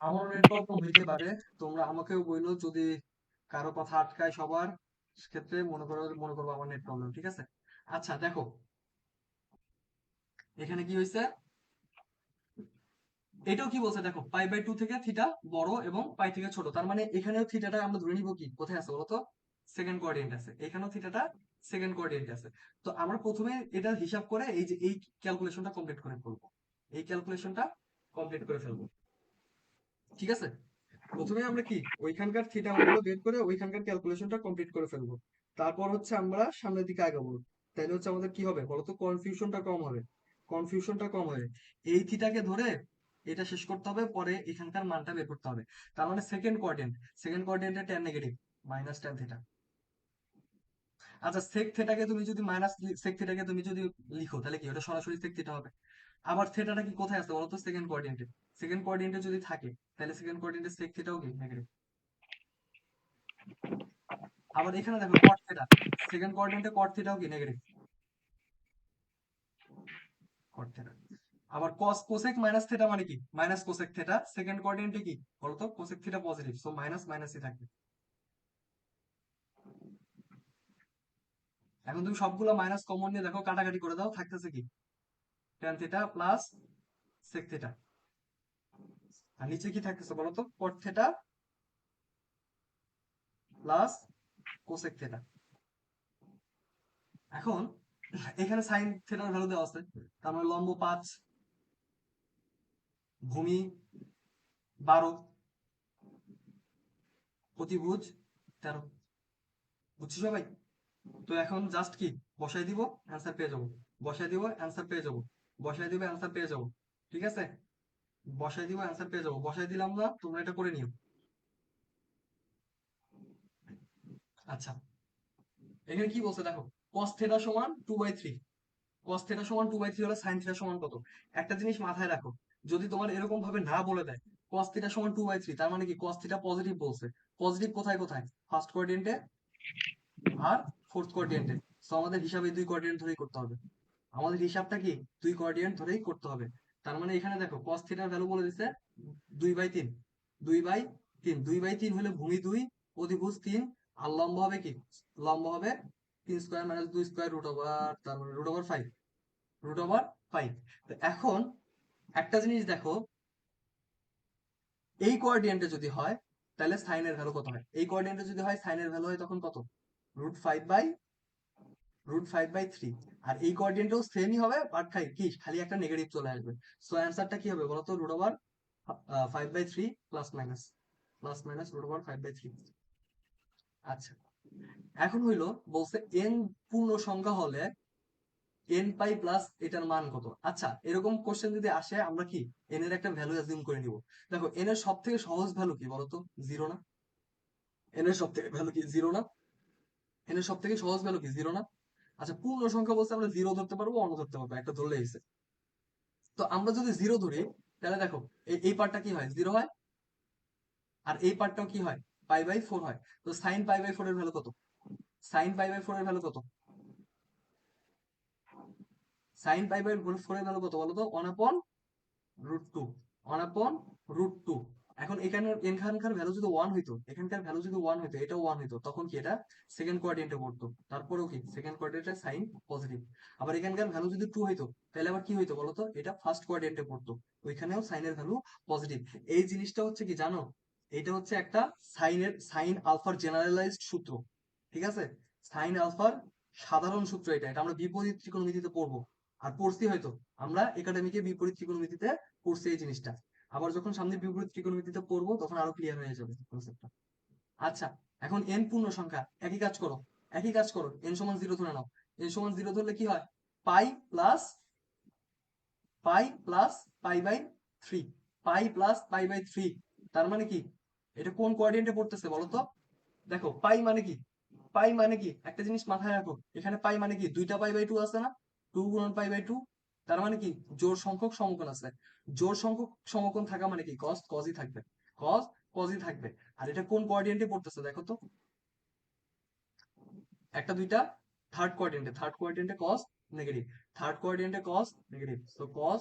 আমার নেট প্রবলেম হইতে পারে, তোমরা আমাকেও বইলো যদি কারো কথা আটকায়, সবার ক্ষেত্রে মনে করবো আমার নেট প্রবলেম। ঠিক আছে, আচ্ছা দেখো এখানে কি হয়েছে, এটাও কি বলছে দেখো, পাই/2 থেকে থিটা বড় এবং পাই থেকে ছোট, তার মানে এখানেও থিটাটা আমরা ধরে নিব কি কোথায় আছে বলতো, সেকেন্ড কোঅর্ডিনেট আছে, এখানেও থিটাটা সেকেন্ড কোঅর্ডিনেট আছে। তো আমরা প্রথমে এটা হিসাব করে এই যে এই ক্যালকুলেশনটা কমপ্লিট করে ফেলবো, এই ক্যালকুলেশনটা কমপ্লিট করে ফেলবো, ঠিক আছে। প্রথমে আমরা কি ওইখানকার থিটা মানগুলো বের করে ওইখানকার ক্যালকুলেশনটা কমপ্লিট করে ফেলবো, তারপর হচ্ছে আমরা সামনের দিকে আগাবো। তাইলে হচ্ছে আমাদের কি হবে বলতো, কনফিউশনটা কম হবে, কনফিউশনটা কম হবে। এই থিটাকে ধরে এটা শেষ করতে হবে, পরে এখানকার মানটা বের করতে হবে। তার মানে সেকেন্ড কোঅর্ডিনেটে tan negative, minus tan theta. আচ্ছা, সেক থিটাকে তুমি যদি মাইনাস সেক থিটাকে তুমি যদি লিখো তাহলে কি ওটা সরাসরি সেক থিটা হবে। আবার থিটাটা কি কোথায় আছে বলতো, সেকেন্ড কোঅর্ডিনেটে। সেকেন্ড কোঅর্ডিনেটে যদি থাকে তাহলে সেকেন্ড কোঅর্ডিনেটে সেক থিটাও কি নেগেটিভ। আবার এখানে দেখো কট থিটা, সেকেন্ড কোঅর্ডিনেটে কট থিটাও কি নেগেটিভ, কট থিটা। আবার কস কোসেক মাইনাস থিটা মানে কি মাইনাস কোসেক থিটা, সেকেন্ড কোঅর্ডিনেটে কি বলতো cosec theta positive, so minus মাইনাসই থাকবে। এখন তুমি সবগুলো মাইনাস কমন নিয়ে দেখো, কাটাকাটি করে দাও, থাকতেছে কি tan theta plus sec theta, আর নিচে কি থাকতেছে বলতো, cot theta plus cosec theta. এখন এখানে সাইন থিটার ভ্যালু দেওয়া আছে, তার মানে লম্ব 5, ভূমি 12, প্রতিভুজ 13। বুঝছি সবাই? তো এখন জাস্ট কি বসাই দিব, অ্যান্সার পেয়ে যাবো, বসাই দিব অ্যান্সার পেয়ে যাবো, বসাই দিব অ্যান্সার পেয়ে যাবো, ঠিক আছে। বসাই দিব অ্যান্সার পেয়ে যাবো, বসাই দিলাম না, তোমরা এটা করে নিও। আচ্ছা, এখানে কি বলছে দেখো, cos থিটা সমান 2/3, cos থিটা সমান 2/3 হলে sin থিটা সমান কত। একটা জিনিস মাথায় রাখো, যদি তোমার এরকম ভাবে না বলে দেয় cos থিটা সমান 2/3, তার মানে কি cos থিটা পজিটিভ বলছে। পজিটিভ কোথায় কোথায়, ফার্স্ট কোয়াড্রেন্টে আর ফোর্থ কোয়াড্রেন্টে। সো আমাদের হিসাবে দুই কোয়াড্রেন্ট ধরেই করতে হবে, আমাদের হিসাবটা কি দুই কোঅর্ডিনেট ধরেই করতে হবে। তার মানে এখানে দেখো cos থিটার ভ্যালু বলে দিছে 2/3, 2/3, 2/3 হলে ভূমি 2, অধিভুজ 3, আর লম্ব হবে কি, লম্ব হবে 3 square minus 2 square root over, তার মানে রুট ওভার 5, রুট ওভার 5। তো এখন একটা জিনিস দেখো, এই কোঅর্ডিনেটে যদি হয় তাহলে সাইনের ভ্যালু কত হয়, এই কোঅর্ডিনেটে যদি হয় সাইনের ভ্যালু হয় তখন কত, √5/3। আর এই কোঅর্ডিনেটেও সেমই হবে, বাট কি খালি একটা নেগেটিভ চলে আসবে। সো অ্যান্সারটা কি হবে বলতো, √5/3 প্লাস মাইনাস √5/3। আচ্ছা, এখন হইলো বলছে এন পূর্ণ সংখ্যা হলে এন পাই প্লাস এটার মান কত। আচ্ছা, এরকম কোশ্চেন যদি আসে আমরা কি এন এর একটা ভ্যালু অ্যাজিউম করে নিব। দেখো এন এর সব থেকে সহজ ভ্যালু কি বলতো, জিরো না। এন এর সব থেকে ভ্যালু কি জিরো না, এন এর সব থেকে সহজ ভ্যালু কি জিরো না। আচ্ছা, পূর্ণ সংখ্যা বলতে আমরা জিরো ধরতে পারবো, অন্য ধরতে পারবো, একটা ধরলে হয়েছে। তো আমরা যদি জিরো ধরি তাহলে দেখো এই পার্টটা কি হয়, জিরো হয়, আর এই পার্টটাও কি হয়, পাই/4 হয়। তো সাইন পাই/4 এর ভ্যালু কত, সাইন পাই/4 এর ভ্যালু কত, সাইন পাই/4 এর ভ্যালু কত বলো তো, 1/√2, 1/√2। এখন এখানে এখানকার ভ্যালু যদি ওয়ান হইতো, এখানকার ভ্যালু যদি ওয়ান হইতো, এটাও ওয়ান হইতো, তখন কি এটা সেকেন্ড কোয়াড্রেন্টে পড়তো, তারপরেও কি সেকেন্ড কোয়াড্রেন্টে সাইন পজিটিভ। আবার এখানকার ভ্যালু যদি টু হইতো তাহলে আবার কি হইতো বলতো, এটা ফার্স্ট কোয়াড্রেন্টে পড়তো, ওইখানেও সাইনের ভ্যালু পজিটিভ। এই জিনিসটা হচ্ছে কি জানো, এটা হচ্ছে একটা সাইন আলফার জেনারেলাইজড সূত্র, ঠিক আছে। সাইন আলফার সাধারণ সূত্র এটা, এটা আমরা বিপরীত ত্রিকোণমিতিতে পড়বো, আর পড়ছি হয়তো আমরা একাডেমিকে বিপরীত ত্রিকোণমিতিতে পড়ছি এই জিনিসটা। আবার যখন সামনে বিপরীত ত্রিকোণমিতিতে পড়বো তখন আরো ক্লিয়ার হয়ে যাবে কনসেপ্টটা। আচ্ছা, এখন এন পূর্ণ সংখ্যা, একই কাজ করো, একই কাজ করো, এন সমান জিরো ধরে নাও। এন সমান জিরো ধরলে কি হয়, পাই প্লাস পাই/3, পাই+পাই/3। তার মানে কি এটা কোন কোয়াড্রেন্টে পড়তেছে বলো তো। দেখো পাই মানে কি, পাই মানে কি একটা জিনিস মাথায় রাখো, এখানে পাই মানে কি দুইটা পাই/2 আছে না, 2 × পাই/2। তার মানে কি জোড় সংখ্যক সমকোণ আছে, জোড় সংখ্যক সমকোণ থাকা মানে কি কস কসই থাকবে, কস কসই থাকবে। আর এটা কোন কোয়াড্রেন্টে পড়তেছে দেখো তো, একটা দুইটা, থার্ড কোয়াড্রেন্টে কস নেগেটিভ, থার্ড কোয়াড্রেন্টে কস নেগেটিভ। তো কস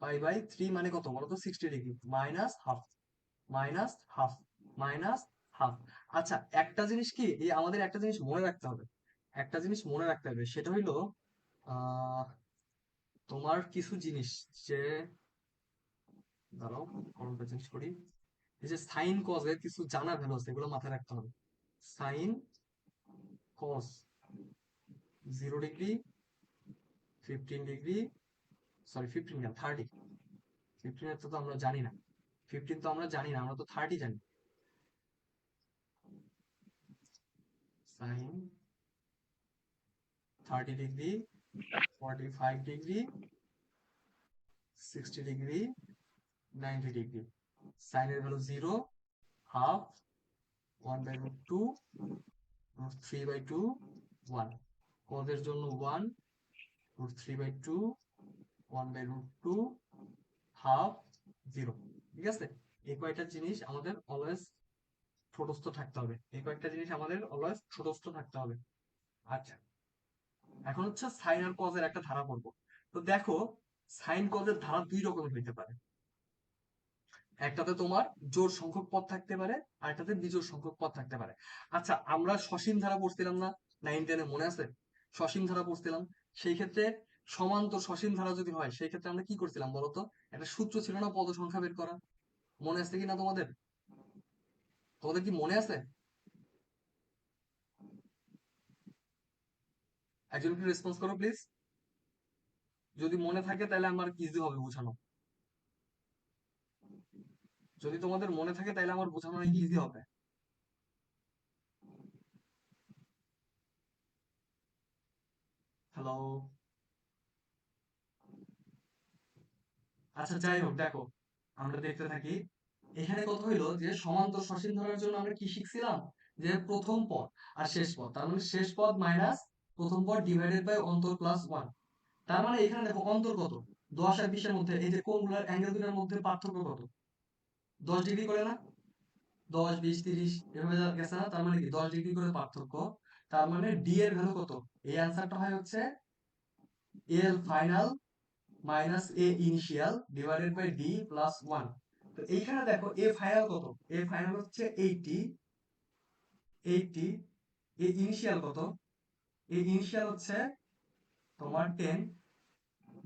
পাই/3 মানে কত বলতো, 60 degree, minus half, minus half, minus half. আচ্ছা, একটা জিনিস কি এই আমাদের একটা জিনিস মনে রাখতে হবে, একটা জিনিস মনে রাখতে হবে, সেটা হইলো আহ তোমার কিছু জিনিস, যে দাঁড়াও, ফর্মটা চেঞ্জ করি। এই যে সাইন কজ এর কিছু জানা ভ্যালু আছে, এগুলো মাথায় রাখতে হবে। Sign cause 0 degree, 15 degree, sorry 15 না 30। 15 এর তো আমরা জানি না, 15 তো আমরা জানি না, আমরা তো 30 জানি। Sine 30 degree, 45 degree, 60 degree, 90 degree. সাইনের ভ্যালু 0, হাফ, 1/√2, √3/2, 1। কজের জন্য 1, √3/2, 1/√2, হাফ, 0। ঠিক আছে, এই কয়টা জিনিস আমাদের অলওয়েজ ঠোঁটস্থ থাকতে হবে, এই কয়েকটা জিনিস আমাদের অলওয়েজ ঠোঁটস্থ থাকতে হবে। আচ্ছা, এখন হচ্ছে সাইন আর কজের একটা ধারা পড়বো। তো দেখো, সাইন কজের ধারা দুই রকমের হইতে পারে। একটাতে তোমার জোড় সংখ্যক পদ থাকতে পারে, আর একটাতে বিজোড় সংখ্যক পদ থাকতে পারে। আচ্ছা, আমরা সসীম ধারা পড়ছিলাম না 9-10-এ, মনে আছে? সসীম ধারা পড়ছিলাম। সেই ক্ষেত্রে সমান্তর সসীম ধারা যদি হয়, সেই ক্ষেত্রে আমরা কি করছিলাম বলতো? একটা সূত্র ছিল না পদ সংখ্যা বের করা, মনে আছে কিনা তোমাদের? তোমাদের কি মনে আছে? একজন একটু রেসপন্স করো প্লিজ। যদি মনে থাকে তাহলে আমার ইজি হবে বোঝানো। যদি তোমাদের মনে থাকে তাহলে আমার বোঝানো ইজি হবে। হ্যালো। আচ্ছা, যাই হোক, দেখো আমরা দেখতে থাকি। এখানে কথা হইলো যে সমান্তর সসীম ধরার জন্য আমরা কি শিখছিলাম? যে প্রথম পদ আর শেষ পদ, তার মানে শেষ পদ মাইনাস প্রথম পদ ডিভাইডেড বাই অন্তর প্লাস 1। তার মানে এখানে দেখো অন্তর কত, 10 আর 20 এর মধ্যে এই যে কোণগুলোর অ্যাঙ্গেল দুটোর মধ্যে পার্থক্য কত? 10 ডিগ্রি করে না? 10, 20, 30 এভাবে গেছে না? তার মানে কি 10 ডিগ্রি করে পার্থক্য। তার মানে ডি এর ভ্যালু কত? এই অ্যান্সারটা হয় হচ্ছে L final minus A initial divided by D plus 1। তো এইখানে দেখো এ ফাইনাল কত? এ ফাইনাল হচ্ছে 80, 80। এ ইনিশিয়াল কত? এ ইনিশিয়াল হচ্ছে তোমার 10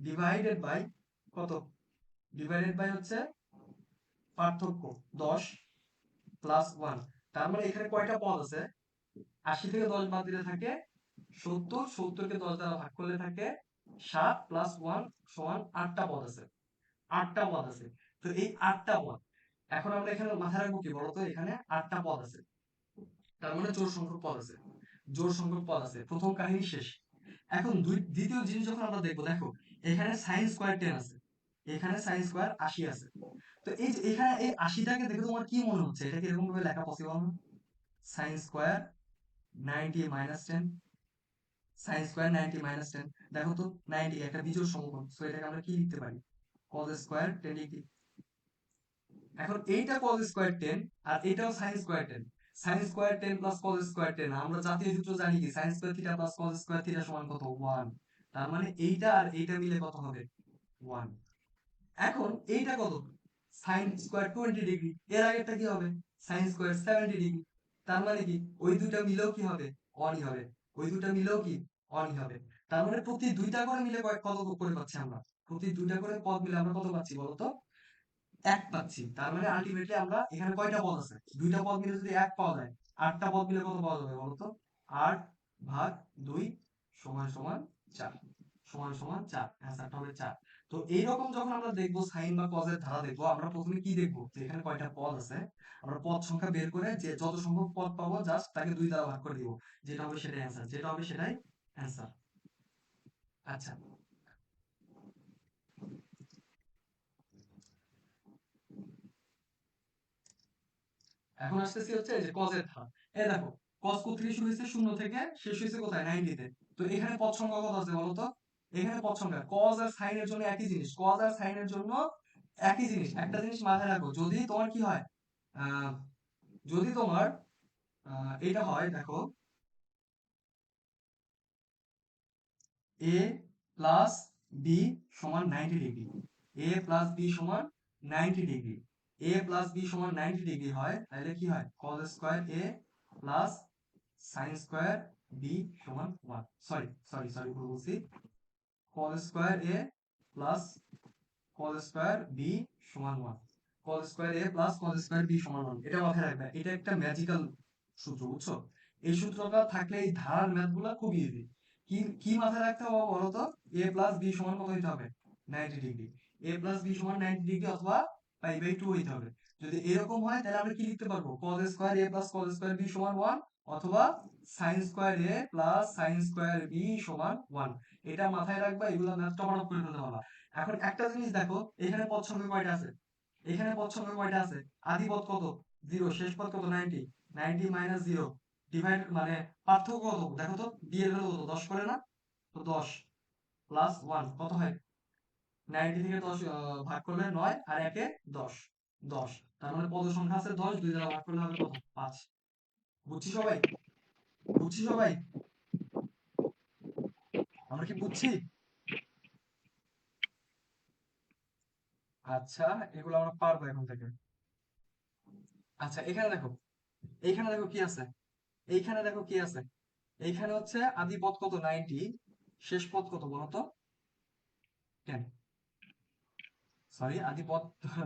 ডিভাইডেড বাই কত? ডিভাইডেড বাই হচ্ছে পার্থক্য 10 প্লাস 1। তার মানে এখানে কয়টা পদ আছে? 80 থেকে 10 বাদ দিলে থাকে 70, 70 কে 10 দ্বারা ভাগ করলে থাকে 7 প্লাস 1 সমান 8টা পদ আছে। 8টা পদ আছে। তো এই 8টা পদ, এখন আমরা এখানে মাথায় রাখবো কি বলতো? এখানে 8টা পদ আছে, তার মানে জোড় সংখ্যক পদ আছে। জোড় সংখ্যক পদ আছে, প্রথম কাহিনী শেষ। এখন দ্বিতীয় জিনিস যখন আমরা দেখবো, দেখো এখানে সাইন স্কয়ার 10 আছে, এখানে সাইন স্কয়ার 80 আছে। তো এই যে এখানে এই 80টাকে দেখে তোমার কি মনে হচ্ছে? এটা কি এরকম ভাবে লেখা পসিবল না? Sine square 90 minus 10, sine square 90 minus 10। দেখো তো, 90 একটা বিজোড় সমকোণ, সো এটাকে আমরা কি লিখতে পারি? cos square 10 degree. এখন এইটা cos স্কয়ার 10 আর এটাও sin square 10। sin square 10 plus cos square 10, আমরা জাতীয় সূত্র জানি কি? sin square theta plus cos square theta সমান কত? 1। তার মানে এইটা আর এইটা মিলে কত হবে? 1। এখন এইটা কত? sin square 20 degree. এর আগেরটা কি হবে? sin square 70 degree. তার মানে কি ওই দুইটা মিলেও কি হবে? 1ই হবে। ওই দুইটা মিলেও কি? 1ই হবে। তার মানে প্রতি দুইটা করে মিলে কত করে পাচ্ছি আমরা? প্রতি দুইটা করে পদ মিলে আমরা কত পাচ্ছি বলো তো? 1 পাচ্ছি। তার মানে আলটিমেটলি আমরা এখানে কয়টা পদ আছে? দুইটা পদ মিলে যদি 1 পাওয়া যায়, 8টা পদ মিলে কত পাওয়া যাবে বলো তো? 8 ভাগ 2 সমান সমান 4, সমান সমান 4। অ্যান্সারটা হবে 4। তো এইরকম যখন আমরা দেখবো সাইন বা কজের ধারা দেখবো, আমরা প্রথমে কি দেখবো? যে এখানে কয়টা পদ আছে। আমরা পদ সংখ্যা বের করে যে যত সংখ্যক পদ পাবো জাস্ট তাকে 2 দ্বারা ভাগ করে দিব। যেটা হবে সেটাই অ্যান্সার, যেটা হবে সেটাই অ্যান্সার। আচ্ছা, এখন আসতেছি হচ্ছে এই যে কজের ধারা। এই দেখো, কজ কোথা থেকে শুরু হয়েছে? 0 থেকে শেষ হয়েছে কোথায়? 90 তে। তো এখানে পদ সংখ্যা কত আছে বলো তো? এখানে পদ সংখ্যা কজ আর সাইনের জন্য একই জিনিস, কজ আর সাইনের জন্য একই জিনিস। একটা জিনিস মাথায় রাখো, যদি তোমার কি হয়, আহ, যদি তোমার এটা হয়, দেখো a প্লাস বি সমান 90 ডিগ্রি, a প্লাস বি সমান 90 ডিগ্রি, a প্লাস বি সমান 90 ডিগ্রি হয়, তাহলে কি হয়? cos square a plus sin square b সমান 1। সরি সরি সরি, ভুল বলছি। cos square a plus cos square B সমান 1, cos square A plus cos square B সমান 1, এটা মাথায় রাখবে, এটা একটা ম্যাজিক্যাল সূত্র, বুঝছো? এই সূত্রটা থাকলে এই ধারার ম্যাথগুলো খুব ইজি। কি কি মাথায় রাখতে হবে বলো তো? এ প্লাস বি সমান কত হইতে হবে? 90 ডিগ্রি। এ প্লাস বি সমান 90 ডিগ্রি অথবা পাই বাই 2 হইতে হবে। যদি এরকম হয় তাহলে আমরা কি লিখতে পারবো? Cause square A plus cos square B সমান 1 অথবা sine square A plus sine square B সমান 1। এটা মাথায় রাখবা, এগুলো ম্যাথ টপার করে ফেলতে পারবা। এখন একটা জিনিস দেখো, এখানে পদ সংখ্যা কয়টা আছে? এখানে পদ সংখ্যা কয়টা আছে? আদি পদ কত? 0, শেষ পদ কত? 90। 90 মাইনাস 0 ডিভাইড মানে পার্থক্য কত দেখো তো, বি এর ভ্যালু কত? 10 করে না? তো 10 প্লাস 1 কত হয়? 90 থেকে 10 ভাগ করলে 9 আর 1 এ 10, 10। তার মানে পদ সংখ্যা আছে 10, 2 দ্বারা ভাগ করলে হবে কত? 5। বুঝছি সবাই? বুঝছি সবাই? আমরা কি বুঝছি? আচ্ছা, এগুলো আমরা পারবো এখন থেকে। আচ্ছা, এখানে দেখো, এইখানে দেখো কি আছে, এইখানে দেখো কি আছে, এইখানে হচ্ছে আদি পদ কত? 90, শেষ পদ কত বলতো? 10, সরি আদি পদ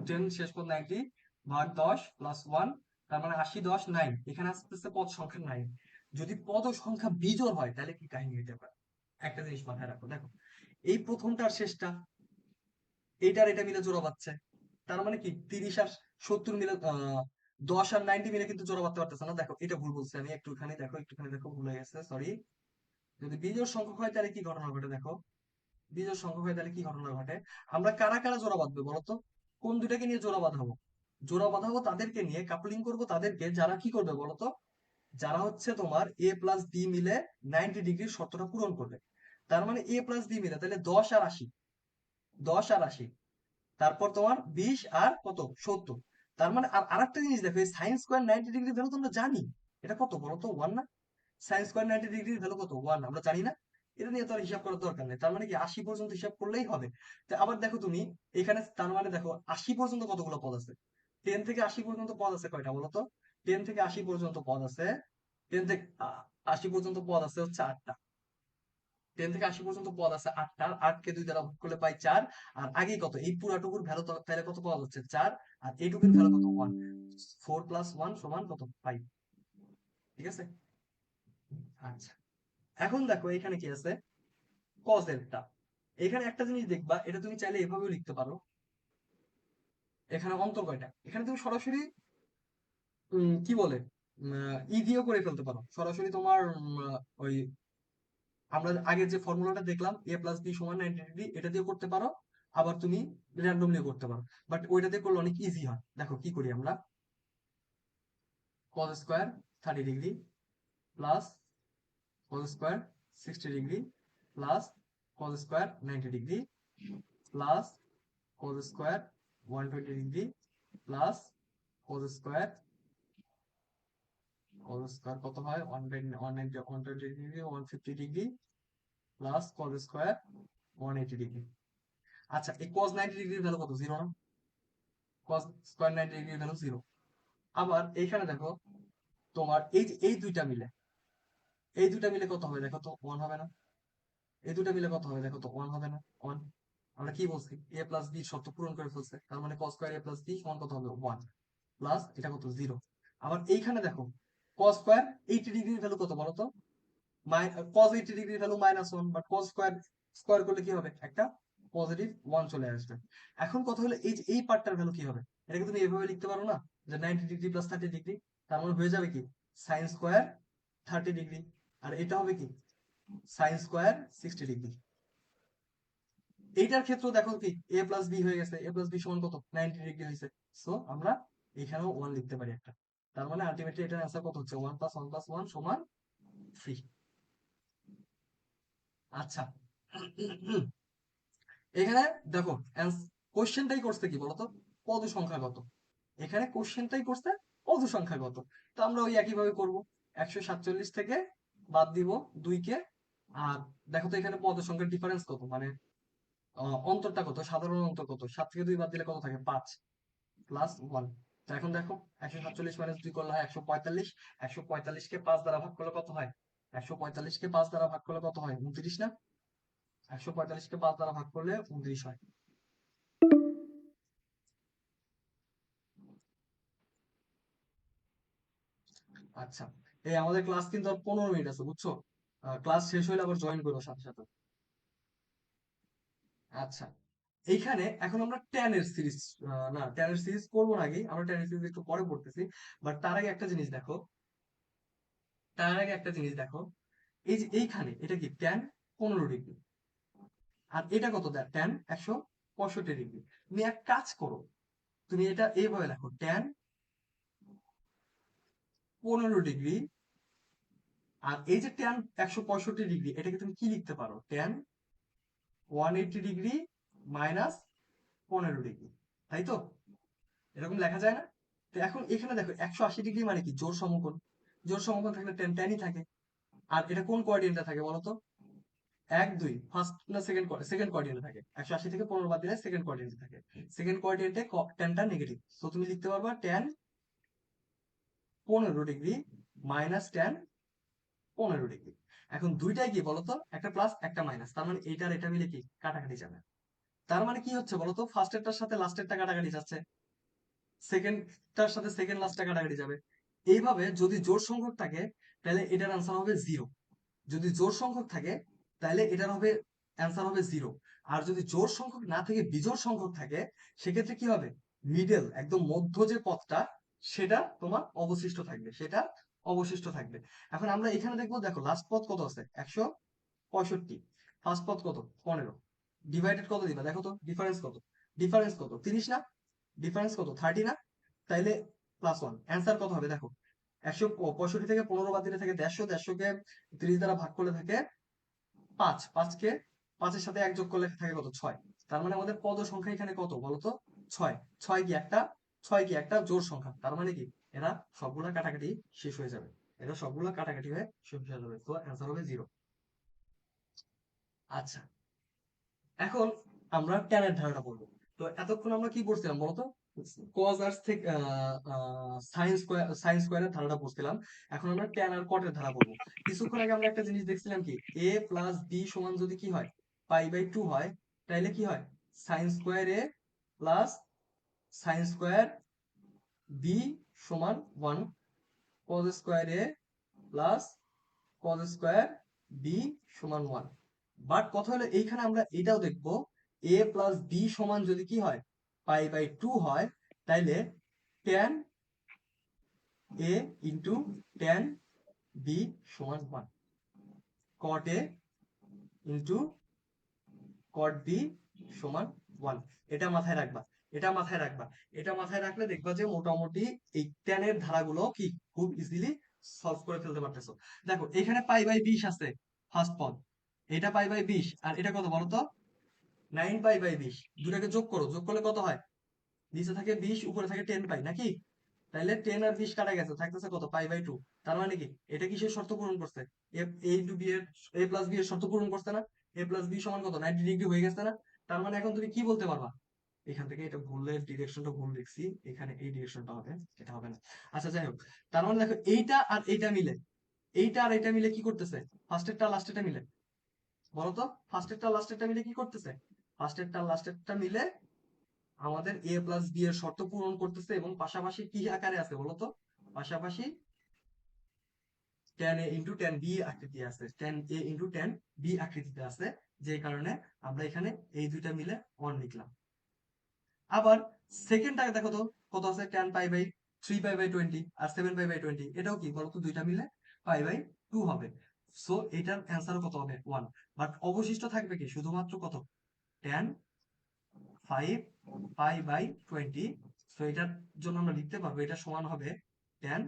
10, শেষ পদ 90 ভাগ 10 প্লাস 1, তার মানে 80, 10, 9, এখানে আসতেছে পদ সংখ্যা 9। যদি পদ সংখ্যা বিজোড় হয় তাহলে কি কাহিনী হতে পারে? একটা জিনিস মাথায় রাখো, দেখো এই প্রথমটা আর শেষটা, এইটার এটা মিলে জোড়া পাচ্ছে, তার মানে কি 30 আর 70 মিলে 10 আর 90 মিলে কিন্তু জোড়া বাঁধতে পারতেছে না। দেখো এটা ভুল বলছি আমি, একটুখানি দেখো, একটুখানি দেখো, ভুল হয়ে গেছে, সরি। যদি বিজোড় সংখ্যক হয় তাহলে কি ঘটনা ঘটে দেখো, বিজোড় সংখ্যক হয় তাহলে কি ঘটনা ঘটে? আমরা কারা কারা জোড়া বাঁধবে বলতো? কোন দুটাকে নিয়ে জোড়া বাঁধাবো? জোড়া বাঁধাবো তাদেরকে নিয়ে, কাপলিং করবো তাদেরকে, যারা কি করবে বলতো? যারা হচ্ছে তোমার এ প্লাস বি মিলে 90 ডিগ্রির শর্তটা পূরণ করবে। তার মানে এ প্লাস বি মিলে তাহলে 10 আর 80, 10 আর 80, তারপর তোমার 20 আর কত? 70। তার মানে আর আরেকটা জিনিস দেখো, এই সাইন স্কয়ার 90 ডিগ্রি ভ্যালু তোমরা জানি, এটা কত বলতো? 1 না? সাইন স্কয়ার 90 ডিগ্রির ভ্যালু কত? 1, আমরা জানি না? এটা নিয়ে তো আর হিসাব করার দরকার নেই, তার মানে কি 80 পর্যন্ত হিসাব করলেই হবে। তো আবার দেখো তুমি এখানে, তার মানে দেখো 80 পর্যন্ত কতগুলো পদ আছে? 10 থেকে 80 পর্যন্ত পদ আছে কয়টা বলতো? 10 থেকে 80 পর্যন্ত পদ আছে, 10 থেকে 80 পর্যন্ত পদ আছে হচ্ছে 8টা। 10 থেকে 80 পর্যন্ত পদ আছে 8টা, 8 কে 2 দ্বারা ভাগ করলে পাই 4। আর আগে কত, এই পুরাটুকুর ভ্যালু তাহলে কত পাওয়া যাচ্ছে? 4। আর এইটুকুর ভ্যালু কত? 1। 4 প্লাস 1 সমান কত? 5। ঠিক আছে? আচ্ছা, এখন দেখো এখানে কি আছে, কজ এরটা। এখানে একটা জিনিস দেখবা, এটা তুমি চাইলে এভাবেও লিখতে পারো। এখানে অন্তর কয়টা? এখানে তুমি সরাসরি কি বলে, ই দিয়েও করে ফেলতে পারো সরাসরি তোমার, ওই আমরা আগের যে ফর্মুলাটা দেখলাম, এ প্লাস বি সমান 90 ডিগ্রি, এটা দিয়ে করতে পারো। আবার তুমি র্যান্ডমলি করতে পারো, বাট ওইটা দিয়ে করলে অনেক ইজি হয়। দেখো কি করি আমরা, cos square 30 degree plus cos square 60 degree plus cos square 90 degree plus cos square 120 degree plus cos square, cos square কত হয়? 120 degree, 150 degree plus cos square 180 degree. আচ্ছা, এই কজ 90 ডিগ্রির ভ্যালু কত? 0 না? cos square 90 degree value 0। আবার এইখানে দেখো, তোমার এই যে এই দুইটা মিলে, এই দুইটা মিলে কত হবে দেখো তো? 1 হবে না? এই দুইটা মিলে কত হবে দেখো তো? 1 হবে না? 1। আমরা কি বলছি? a প্লাস b শর্ত পূরণ করে ফেলছে, তার মানে cos square a plus b সমান কত হবে? 1 প্লাস এটা কত? 0। আবার এইখানে দেখো, cos স্কয়ার 80 ডিগ্রির ভ্যালু কত বলো তো? cos 80 ডিগ্রির value -1, but cos square square করলে কি হবে? একটা পজিটিভ 1 চলে আসবে। এখন কথা হলো এই যে এই পার্টটার ভ্যালু কি হবে? এটাকে তুমি এভাবে লিখতে পারো না, যে 90 ডিগ্রি প্লাস 30 ডিগ্রি, তার মানে হয়ে যাবে কি সাইন স্কয়ার 30 ডিগ্রি, আর এটা হবে কি সাইন স্কয়ার 60 ডিগ্রি। এইটার ক্ষেত্রে দেখো কি a প্লাস b হয়ে গেছে, a প্লাস b সমান কত? 90 ডিগ্রি হয়েছে। সো আমরা এখানেও 1 লিখতে পারি একটা, তার মানে আলটিমেটলি এটার অ্যান্সার কত হচ্ছে? 1 প্লাস 1 প্লাস 1 সমান 3। আচ্ছা, এখানে দেখো কোশ্চেনটাই করছে কি বলতো? পদ সংখ্যাগত। এখানে কোশ্চেনটাই করছে পদ সংখ্যাগত। তো আমরা ওই একইভাবে করব, 147 থেকে বাদ দিব 2 কে। আর দেখো তো এখানে পদ সংখ্যার ডিফারেন্স কত, মানে অন্তরটা কত, সাধারণ অন্তর কত? 7 থেকে 2 বাদ দিলে কত থাকে? 5 প্লাস 1। তো এখন দেখো 147 মাইনাস 2 করলে হয় 145। 145 কে 5 দ্বারা ভাগ করলে কত হয়? 145 কে 5 দ্বারা ভাগ করলে কত হয়? 29 না? 145 কে 5 দ্বারা ভাগ করলে 29 হয়। আচ্ছা, এই আমাদের ক্লাস কিন্তু আর 15 মিনিট আছে, বুঝছো? ক্লাস শেষ হইলে আবার জয়েন করবো সাথে সাথে। আচ্ছা, এইখানে এখন আমরা ট্যানের সিরিজ, না ট্যানের সিরিজ করবো না, আগে আমরা ট্যানের সিরিজ একটু পরে পড়তেছি। বাট তার আগে একটা জিনিস দেখো, তার আগে একটা জিনিস দেখো, এই যে এইখানে এটা কি ট্যান 15 ডিগ্রি, আর এটা কত দেয় ট্যান 165 ডিগ্রি। তুমি এক কাজ করো, তুমি এটা এইভাবে লেখো, ট্যান 15 ডিগ্রি, আর এই যে ট্যান 165 ডিগ্রি, এটাকে তুমি কি লিখতে পারো, ট্যান 180 ডিগ্রি মাইনাস 15 ডিগ্রি, তাই তো? এরকম লেখা যায় না? তো এখন এখানে দেখো 180 ডিগ্রি মানে কি, জোর সমকোণ। জোর সমকোণ থাকলে ট্যান ট্যানই থাকে। আর এটা কোন কোঅর্ডিনেটে থাকে বলো তো? 1 2 ফার্স্ট না সেকেন্ড, সেকেন্ড কোঅর্ডিনেটে থাকে। 180 থেকে 15 বাদ দিলে সেকেন্ড কোঅর্ডিনেটে থাকে। সেকেন্ড কোঅর্ডিনেটে ট্যানটা নেগেটিভ, তো তুমি লিখতে পারবা tan 15 degree minus tan 15 degree. এখন দুইটাই কি বলতো, একটা প্লাস একটা মাইনাস, তার মানে এইটা আর এটা মিলে কি কাটাকাটি যাবে। তার মানে কি হচ্ছে বলতো, ফার্স্টেরটার সাথে লাস্টেরটা কাটাকাটি যাচ্ছে, সেকেন্ডটার সাথে সেকেন্ড লাস্টটা কাটাকাটি যাবে। এইভাবে যদি জোড় সংখ্যক থাকে, তাহলে এটার আনসার হবে 0। যদি জোড় সংখ্যক থাকে, তাহলে এটার হবে অ্যান্সার হবে 0। আর যদি জোড় সংখ্যক না থেকে বিজোড় সংখ্যক থাকে, সেক্ষেত্রে কি হবে, মিডল একদম মধ্য যে পথটা, সেটা তোমার অবশিষ্ট থাকবে, সেটা অবশিষ্ট থাকবে। এখন আমরা এখানে দেখবো, দেখো লাস্ট পথ কত আছে, 165, ফার্স্ট পথ কত, 15, ডিভাইডেড কত দিবা দেখো তো, ডিফারেন্স কত, ডিফারেন্স কত 30 না, ডিফারেন্স কত 30 না, তাইলে +1, অ্যান্সার কত হবে দেখো, 165 থেকে 15 বাদ দিলে থাকে 150, 150 কে 30 দ্বারা ভাগ করলে থাকে 5, 5 কে 5 এর সাথে 1 যোগ করলে থাকে কত, 6। তার মানে আমাদের পদ সংখ্যা এখানে কত বলতো, 6। 6 কি একটা, 6 কি একটা জোড় সংখ্যা, তার মানে কি এরা সবগুলা কাটাকাটি শেষ হয়ে যাবে, এরা সবগুলা কাটাকাটি হয়ে শেষ হয়ে যাবে, তো অ্যান্সার হবে 0। আচ্ছা, এখন আমরা ট্যানের ধারণা পড়বো। তো এতক্ষণ আমরা কি পড়ছিলাম বলতো, কজ আর থেকে সাইন স্কোয়ারের ধারণা পড়ছিলাম। এখন আমরা ট্যান আর কটের ধারা পড়বো। কিছুক্ষণ আগে আমরা একটা জিনিস দেখছিলাম কি, এ প্লাস বি সমান যদি কি হয়, পাই/2 হয়, তাইলে কি হয়, সাইন স্কোয়ার এ প্লাস সাইন স্কোয়ার বি সমান 1, কজ স্কোয়ার এ প্লাস কজ স্কোয়ার বি সমান 1। বাট কথা হলো এইখানে আমরা এটাও দেখবো, এ প্লাস বি সমান যদি কি হয়, পাই/2 হয়, তাইলে tan A into tan B সমান 1, কট এ ইন্টু কট বি সমান 1। এটা মাথায় রাখবা, এটা মাথায় রাখবা। এটা মাথায় রাখলে দেখবা যে মোটামুটি এই ট্যানের ধারাগুলো কি খুব ইজিলি সলভ করে ফেলতে পারতেছো। দেখো এখানে পাই/20 আছে ফার্স্ট পদ, এটা পাই/20, আর এটা কত বলতো, 9 পাই/20। দুটাকে যোগ করো, যোগ করলে কত হয়, নিচে থাকে 20, উপরে থাকে 10 পাই নাকি, তাহলে 10 আর 20 কাটা গেছে, থাকতেছে কত, পাই/2। তার মানে কি এটা কিসের শর্ত পূরণ করছে, এ ইন্টু বি এর, এ প্লাস বি এর শর্ত পূরণ করছে না, এ প্লাস বি সমান কত, 90 ডিগ্রি হয়ে গেছে না। তার মানে এখন তুমি কি বলতে পারবা, এখান থেকে এটা ভুলের ডিরেকশনটা ভুল লিখছি, এখানে এই ডিরেকশনটা হবে, এটা হবে না। আচ্ছা যাই হোক, তার মানে দেখো এইটা আর এইটা মিলে, এইটা আর এইটা মিলে কি করতেছে, ফার্স্টেরটা লাস্টেরটা মিলে, বলতো ফার্স্টেরটা লাস্টেরটা মিলে কি করতেছে, ফার্স্টেরটা লাস্টেরটা মিলে আমাদের এ প্লাস বি এর শর্ত পূরণ করতেছে, এবং পাশাপাশি কি আকারে আছে বলতো, পাশাপাশি tan a into tan b আকৃতি আছে, tan a into tan b আকৃতিতে আছে, যে কারণে আমরা এখানে এই দুইটা মিলে 1 লিখলাম। আবার সেকেন্ডটাকে দেখো তো, কত আছে, tan π/3 π/20 আর 7 π/20, এটাও কি বলতো, দুইটা মিলে π/2 হবে। সো এটার অ্যান্সার কত হবে, 1। বাট অবশিষ্ট থাকবে কি শুধুমাত্র কত, tan 5 π/20। সো এটার জন্য আমরা লিখতে পারবো এটা সমান হবে tan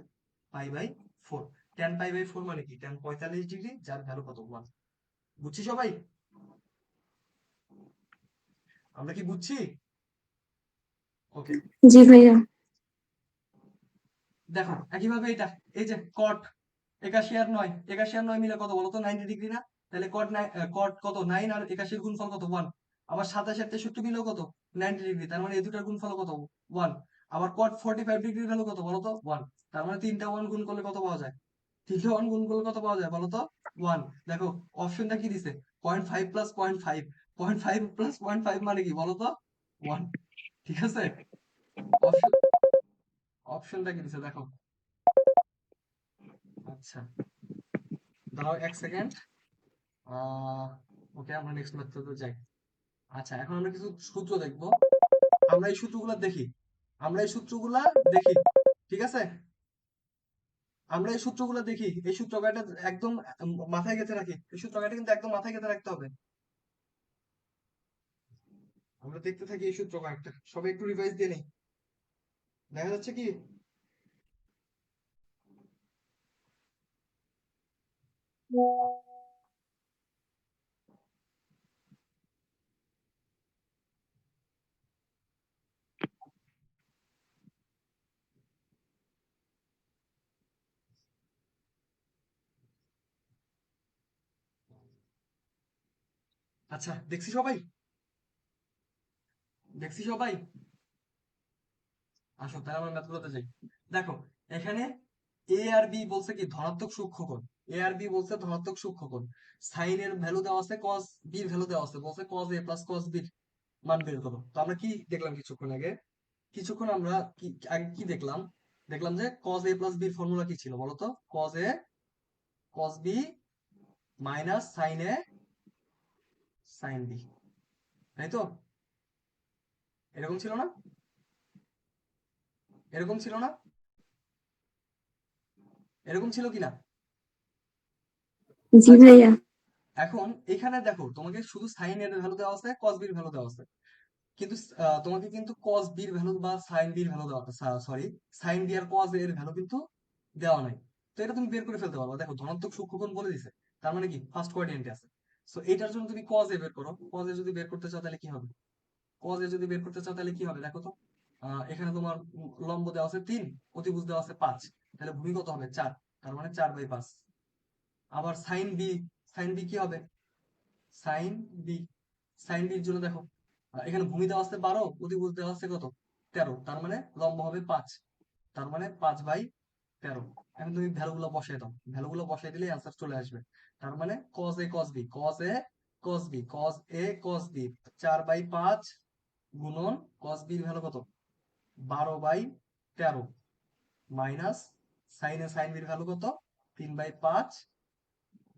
π/4। tan π/4 মানে কি, tan 45 ডিগ্রি, যার ভ্যালু কত, 1। বুঝছি সবাই, আমরা কি বুঝছি? ওকে, জি ভাইয়া। দেখো একইভাবে এটা, এই যে কট 81 আর 9, 81 আর 9 মিলে কত বলতো, 90 ডিগ্রি না, তাহলে কট কত 9, আর 81 গুণফল কত, 1। আবার 27 আর 63 মিলেও কত, 90 ডিগ্রি, তার মানে এই দুটার গুণফল কত, 1। আবার কট 45 ডিগ্রির ভ্যালু কত বলতো, 1। তার মানে তিনটা 1 গুণ করলে কত পাওয়া যায়, তিনটা 1 গুণ করলে কত পাওয়া যায় বলতো, 1। দেখো অপশনটা কি দিছে, 0.5 প্লাস 0.5, 0.5 প্লাস 0.5 মানে কি বলতো, 1। ঠিক আছে, অপশন, অপশনটা কি দিছে দেখো, আচ্ছা, দাঁড়াও 1 সেকেন্ড। ওকে, আমরা নেক্সট মেথডে যাই। আচ্ছা, এখন আমরা কিছু সূত্র দেখব। আমরা এই সূত্রগুলো দেখি। আমরা এই সূত্রগুলা দেখি। ঠিক আছে? আমরা এই সূত্রগুলো দেখি। এই সূত্র কয়টা একদম মাথায় গেঁথে রাখি। এই সূত্র কয়টা কিন্তু একদম মাথায় গেঁথে রাখতে হবে। আমরা দেখতে থাকি এই সূত্র কয়েকটা। সবাই একটু রিভাইজ দিয়ে নেই। দেখা যাচ্ছে কি? আচ্ছা, দেখছি সবাই? দেখছি সবাই? আসো, তাহলে আমরা ম্যাথগুলোতে যাই। দেখো, এখানে এ আর বি বলছে কি ধনাত্মক সূক্ষ্মকোণ। এ আর বি বলছে ধনাত্মক সূক্ষ্মকোণ। সাইন এর ভ্যালু দেওয়া আছে, কস বির ভ্যালু দেওয়া আছে, বলছে কস এ প্লাস কস বির মান বের করো। তো আমরা কি দেখলাম কিছুক্ষণ আগে? কিছুক্ষণ আমরা কি আগে কি দেখলাম? দেখলাম যে কস এ প্লাস বির ফর্মুলা কি ছিল বলো তো? কস এ কস বি মাইনাস সাইন এ সাইন বি, তাই তো? এরকম ছিল না? এরকম ছিল না? এরকম ছিল কিনা? জি আচ্ছা, ভাইয়া। এখন এখানে দেখো, তোমাকে শুধু সাইন এর ভ্যালু দেওয়া আছে, কস বির ভ্যালু দেওয়া আছে, কিন্তু তোমাকে কিন্তু কস বির ভ্যালু বা সাইন বির ভ্যালু দেওয়া, সরি, সাইন বি আর কস এর ভ্যালু কিন্তু দেওয়া নাই। তো এটা তুমি বের করে ফেলতে পারো। দেখো, ধনাত্মক সূক্ষ্মকোণ বলে দিছে, তার মানে কি ফার্স্ট কোয়াড্রেন্টে আছে। সো এটার জন্য তুমি কস এ বের করো। কস এ যদি বের করতে চাও তাহলে কি হবে? কস এ যদি বের করতে চাও তাহলে কি হবে দেখো তো। এখানে তোমার লম্ব দেওয়া আছে 3, অতিভুজ দেওয়া আছে 5, তাহলে ভূমি কত হবে 4, তার মানে 4/5। আবার সাইন বি, সাইন বি কি হবে? সাইন বি, সাইন বির জন্য দেখো, এখানে ভূমি দেওয়া আছে 12, অতিভুজ দেওয়া আছে কত 13, তার মানে লম্ব হবে 5, তার মানে 5/13। এখন তুমি ভ্যালুগুলো বসাই দাও, ভ্যালুগুলো বসাই দিলে অ্যান্সার চলে আসবে। তার মানে cos a cos b, cos a cos b, cos a cos b 4/5 গুণন cos b এর ভ্যালু কত 12/13 মাইনাস সাইন এ সাইন বির ভ্যালু কত 3/5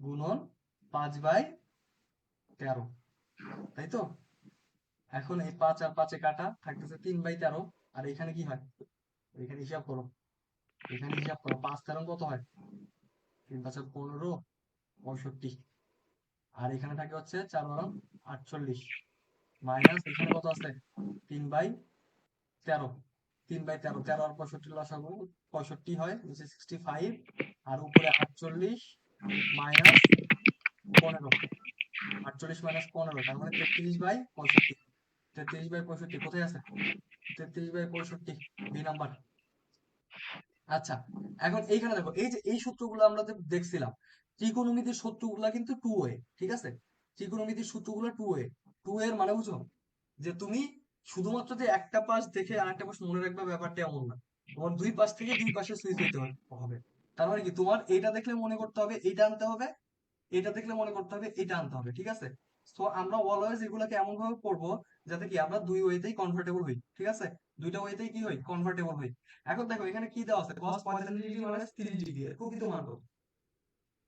গুণন 5/13, তাই তো? এখন এই 5 আর 5 কাটা থাকতেছে 3/13। আর এখানে কি হয়? এখানে হিসাব করো, এখানে হিসাব করো, 5 13 কত হয়? 3 5 15, 65। আর এখানে থাকে হচ্ছে 4 12 48 মাইনাস এখানে কত আছে 3/13। 3/13, 13 আর 65 লসাগু 65 হয়, 65। আর উপরে 48 মাইনাস 15, 48 মাইনাস 15, তার মানে 33/65। 33/65 কোথায় আছে? 33/65 বি নাম্বার। আচ্ছা, এখন এইখানে দেখো, এই যে এই সূত্রগুলো আমরা যে দেখছিলাম, ত্রিকোণমিতির সূত্রগুলা কিন্তু টু ওয়ে, ঠিক আছে? ত্রিকোণমিতির সূত্রগুলো টু ওয়ে। টু এর মানে বুঝো, যে তুমি শুধুমাত্র যে একটা পাশ দেখে আর একটা পাশ মনে রাখবে ব্যাপারটা এমন না। তোমার দুই পাশ থেকে দুই পাশে সুইচ হইতে হবে। তার মানে কি, তোমার এইটা দেখলে মনে করতে হবে এইটা আনতে হবে, এটা দেখলে মনে করতে হবে এটা আনতে হবে, ঠিক আছে? তো আমরা অলওয়েজ এগুলাকে এমন ভাবে পড়বো যাতে কি আমরা দুই ওয়েতেই কনভার্টেবল হই, ঠিক আছে? দুইটা ওয়েতেই কি হই, কনভার্টেবল হই। এখন দেখো, এখানে কি দেওয়া আছে, cos 45 ডিগ্রি মাইনাস 30 ডিগ্রি এর প্রকৃত মান কত?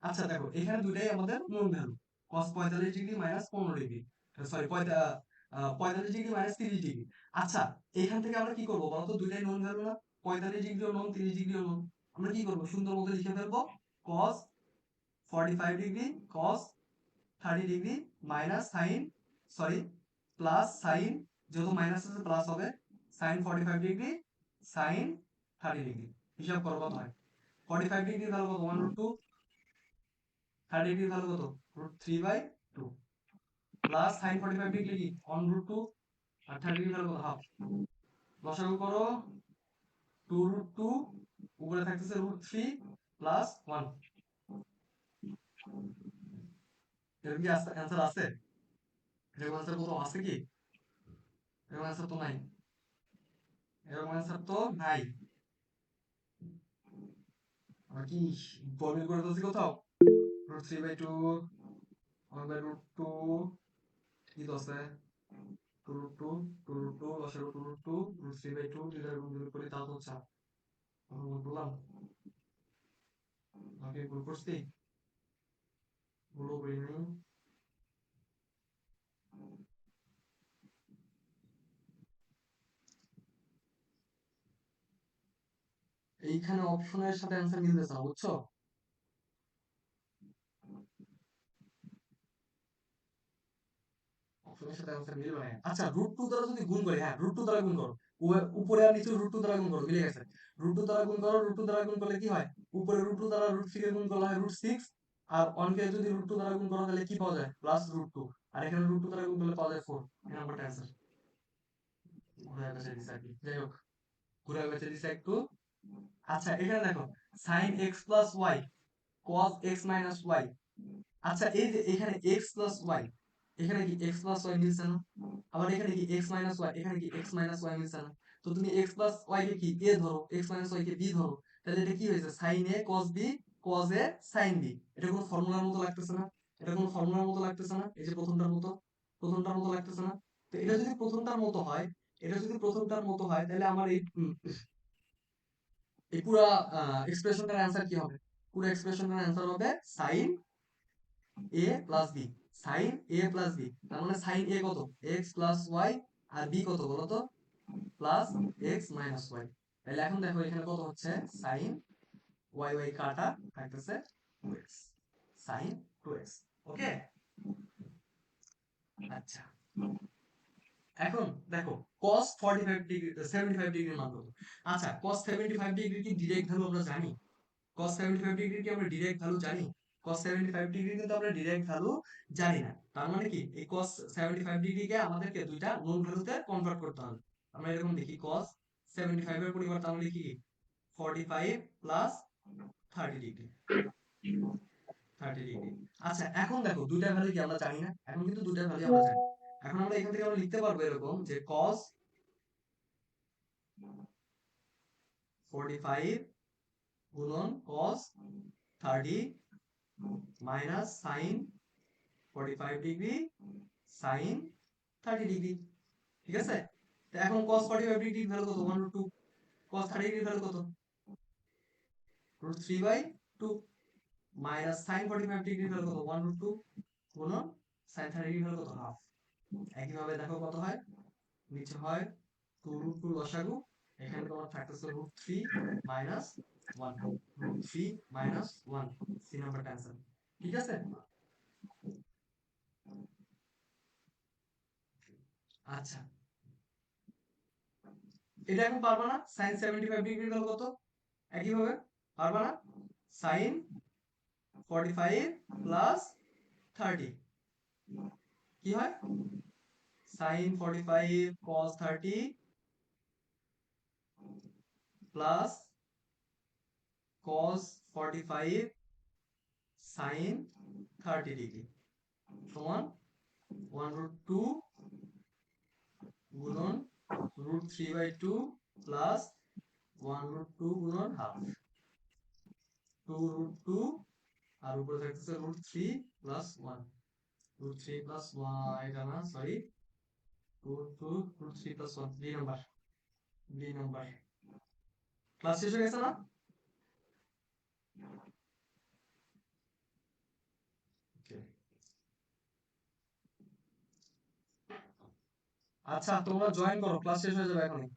আচ্ছা দেখো, এখানে দুইটাই আমাদের known value. cos 45 degree minus 15 degree, sorry 45 degree minus 30 degree. আচ্ছা, এখান থেকে আমরা কি করবো বলতো? দুইটাই নোন ভ্যালু না? 45 ডিগ্রিও নোন, 30 ডিগ্রিও নোন। আমরা কি করবো, সুন্দর মতো লিখে ফেলবো, cos 45 degree cos 30 degree minus sine, sorry, plus sign, যেহেতু মাইনাস আছে প্লাস হবে, সাইন 45 ডিগ্রি সাইন 30 ডিগ্রি। হিসাব করো কত হয়? 45 ডিগ্রির ভ্যালু কত 1/2, 30 ডিগ্রির ভ্যালু কত √3/2, প্লাস সাইন 45 ডিগ্রি কি 1/2, আর 30 ডিগ্রির ভ্যালু কত হাফ। লসাগু করো 2√2, উপরে থাকতেছে √3 প্লাস 1। এরকম কি অ্যান্সার আছে? এরকম অ্যান্সার কোথাও আছে কি? এরকম অ্যান্সার তো নাই। এরকম অ্যান্সার তো নাই। আমরা কি গরমিল করে ফেলছি কোথাও? √3/2, 1/√2, কি তো আছে 2√2, 2√2 লসাগু 2√2, √3/2 দুইটা গুণ যদি করি তাহলে হচ্ছে, বললাম। ওকে, ভুল করছি? ভুলও করি নাই। এইখানে অপশনের সাথে অ্যান্সার মিলতেছে না, বুঝছো? অপশনের সাথে অ্যান্সার মিলবে না। আচ্ছা, রুট টু দ্বারা যদি গুণ করি, হ্যাঁ রুট টু দ্বারা গুণ করো। উপরে আর নিচে রুট টু দ্বারা গুণ করো, মিলে গেছে। রুট টু দ্বারা গুণ করো, রুট টু দ্বারা গুণ করলে কি হয়? উপরে রুট টু দ্বারা রুট থ্রি কে গুণ করলে হয় রুট সিক্স। আর অনকে যদি রুট টু দ্বারা গুণ করো তাহলে কি পাওয়া যায়? Plus root two. আর এখানে রুট টু দ্বারা গুণ করলে পাওয়া যায় ফোর। এই নাম্বারটা অ্যান্সার। ঘুরে বেঁচে দিছে আর কি, যাই হোক, ঘুরে বেঁচে দিছে একটু। আচ্ছা, এখানে দেখো, sine x plus Y cos x minus Y. আচ্ছা, এই যে এখানে এক্স প্লাস ওয়াই, এখানে কি এক্স প্লাস ওয়াই মিলছে না? আবার এখানে কি এক্স মাইনাস ওয়াই, এখানে কি এক্স মাইনাস ওয়াই মিলছে না? তো তুমি এক্স প্লাস ওয়াই কে কি এ ধরো, x minus Y K B ধরো। তাহলে এটা কি হয়েছে? সাইন এ কস বি, কস এ সাইন বি। এটা কোনো ফর্মুলার মতো লাগতেছে না? এটা কোনো ফর্মুলার মতো লাগতেছে না? এই যে প্রথমটার মতো, প্রথমটার মতো লাগতেছে না? তো এটা যদি প্রথমটার মতো হয়, এটা যদি প্রথমটার মতো হয়, তাহলে আমার এই পুরা এক্সপ্রেশনটার অ্যান্সার কি হবে? পুরো এক্সপ্রেশনটার অ্যান্সার হবে sine A plus B. Sine A plus B, তার মানে সাইন এ কত? X plus Y. আর বি কত বলো তো? Plus X minus Y. তাহলে এখন দেখো এখানে কত হচ্ছে? সাইন ওয়াই ওয়াই কাটা থাকতেছে two X, sine two X. Okay, আচ্ছা, এখন দেখো cos 45 ডিগ্রি 75 ডিগ্রির মান কত? আচ্ছা, cos 75 ডিগ্রি কি ডিরেক্ট ভ্যালু আমরা জানি? cos 75 ডিগ্রি কি আমরা ডিরেক্ট ভ্যালু জানি? cos 75 ডিগ্রি কিন্তু আমরা ডিরেক্ট ভ্যালু জানি না। তার মানে কি এই cos 75 ডিগ্রিকে আমাদেরকে দুইটা নোন ভ্যালুতে কনভার্ট করতে হবে। আমরা এরকম দেখি, cos 75 এর পরিবর্তে আমরা লিখি কি 45 প্লাস 30 ডিগ্রি, 30 ডিগ্রি। আচ্ছা, এখন দেখো দুইটা ভ্যালু কি আমরা জানি না? এখন কিন্তু দুইটা ভ্যালু আমরা জানি। এখন আমরা এখান থেকে আমরা লিখতে পারবো এরকম যে cos 45 গুণন cos 30 minus sin 45 degree sin 30 degree. ঠিক আছে? তো এখন cos 45 ডিগ্রির ভ্যালু কত? 1/2। cos 30 ডিগ্রির ভ্যালু কত? √3/2 মাইনাস sin 45 ডিগ্রির ভ্যালু কত? 1/2 গুণন sin 30 ডিগ্রির ভ্যালু কত? হাফ। একইভাবে দেখো কত হয়? নিচে হয় 2√2 লসাগু। এখানে তোমার থাকতেছে √3 মাইনাস 1, √3 মাইনাস 1। সি নাম্বারটা অ্যান্সার। ঠিক আছে? আচ্ছা, এটা এখন পারবা না? sin 75 ডিগ্রির ভ্যালু কত? একইভাবে পারবা না? sin 45 প্লাস 30 কি হয়? sin 45 cos 30 plus cos 45 sin 30 degree সমান 1/2 গুণন √3/2 প্লাস 1/2 গুণন হাফ। 2√2 আর উপরে থাকতেছে √3 প্লাস 1। √3 প্লাস 1 এটা না, sorry, 2 √3 plus 1। B number, B number. Class শেষ হয়ে গেছে না? Okay. আচ্ছা, তোমরা জয়েন করো, ক্লাস শেষ হয়ে যাবে এখনই।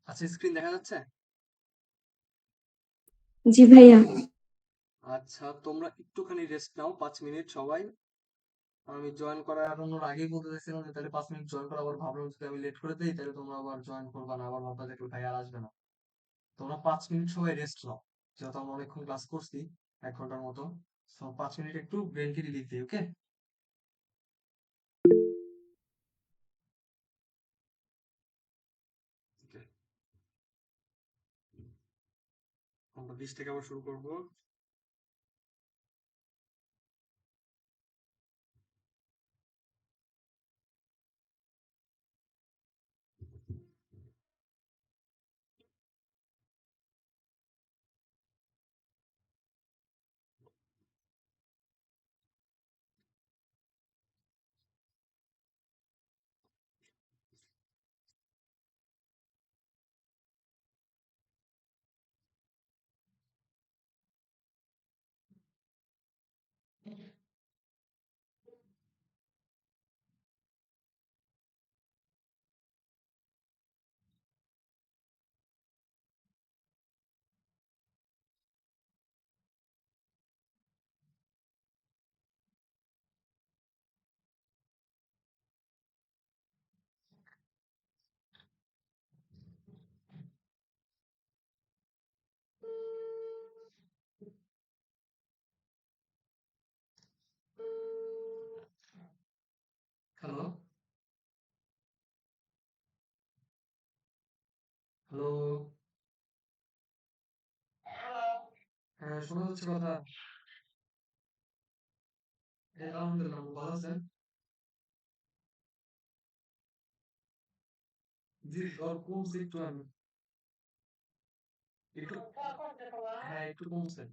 আচ্ছা, স্ক্রিন দেখা যাচ্ছে? জি ভাইয়া। আচ্ছা, তোমরা একটুখানি রেস্ট নাও, 5 মিনিট সবাই। আমি জয়েন করানোর আগেই বলতে চাইছিলাম যে তাহলে 5 মিনিট জয়েন করা, আবার ভাবলাম যদি আমি লেট করে দিই তাহলে তোমরা আবার জয়েন করবা না, আবার ভাববা দেখো ভাই আর আসবে না। তোমরা 5 মিনিট সবাই রেস্ট নাও, যেহেতু আমরা অনেকক্ষণ ক্লাস করছি, 1 ঘন্টার মতো। 5 মিনিট একটু ব্রেনকে রিলিফ দিই, ওকে? আমরা 20 থেকে আবার শুরু করবো। হ্যালো? হ্যালো? হ্যাঁ, শোনা যাচ্ছে কথা? এই আলহামদুলিল্লাহ, ভালো আছেন? জি, জ্বর কমছে একটু আমি। একটু, হ্যাঁ একটু কমছে।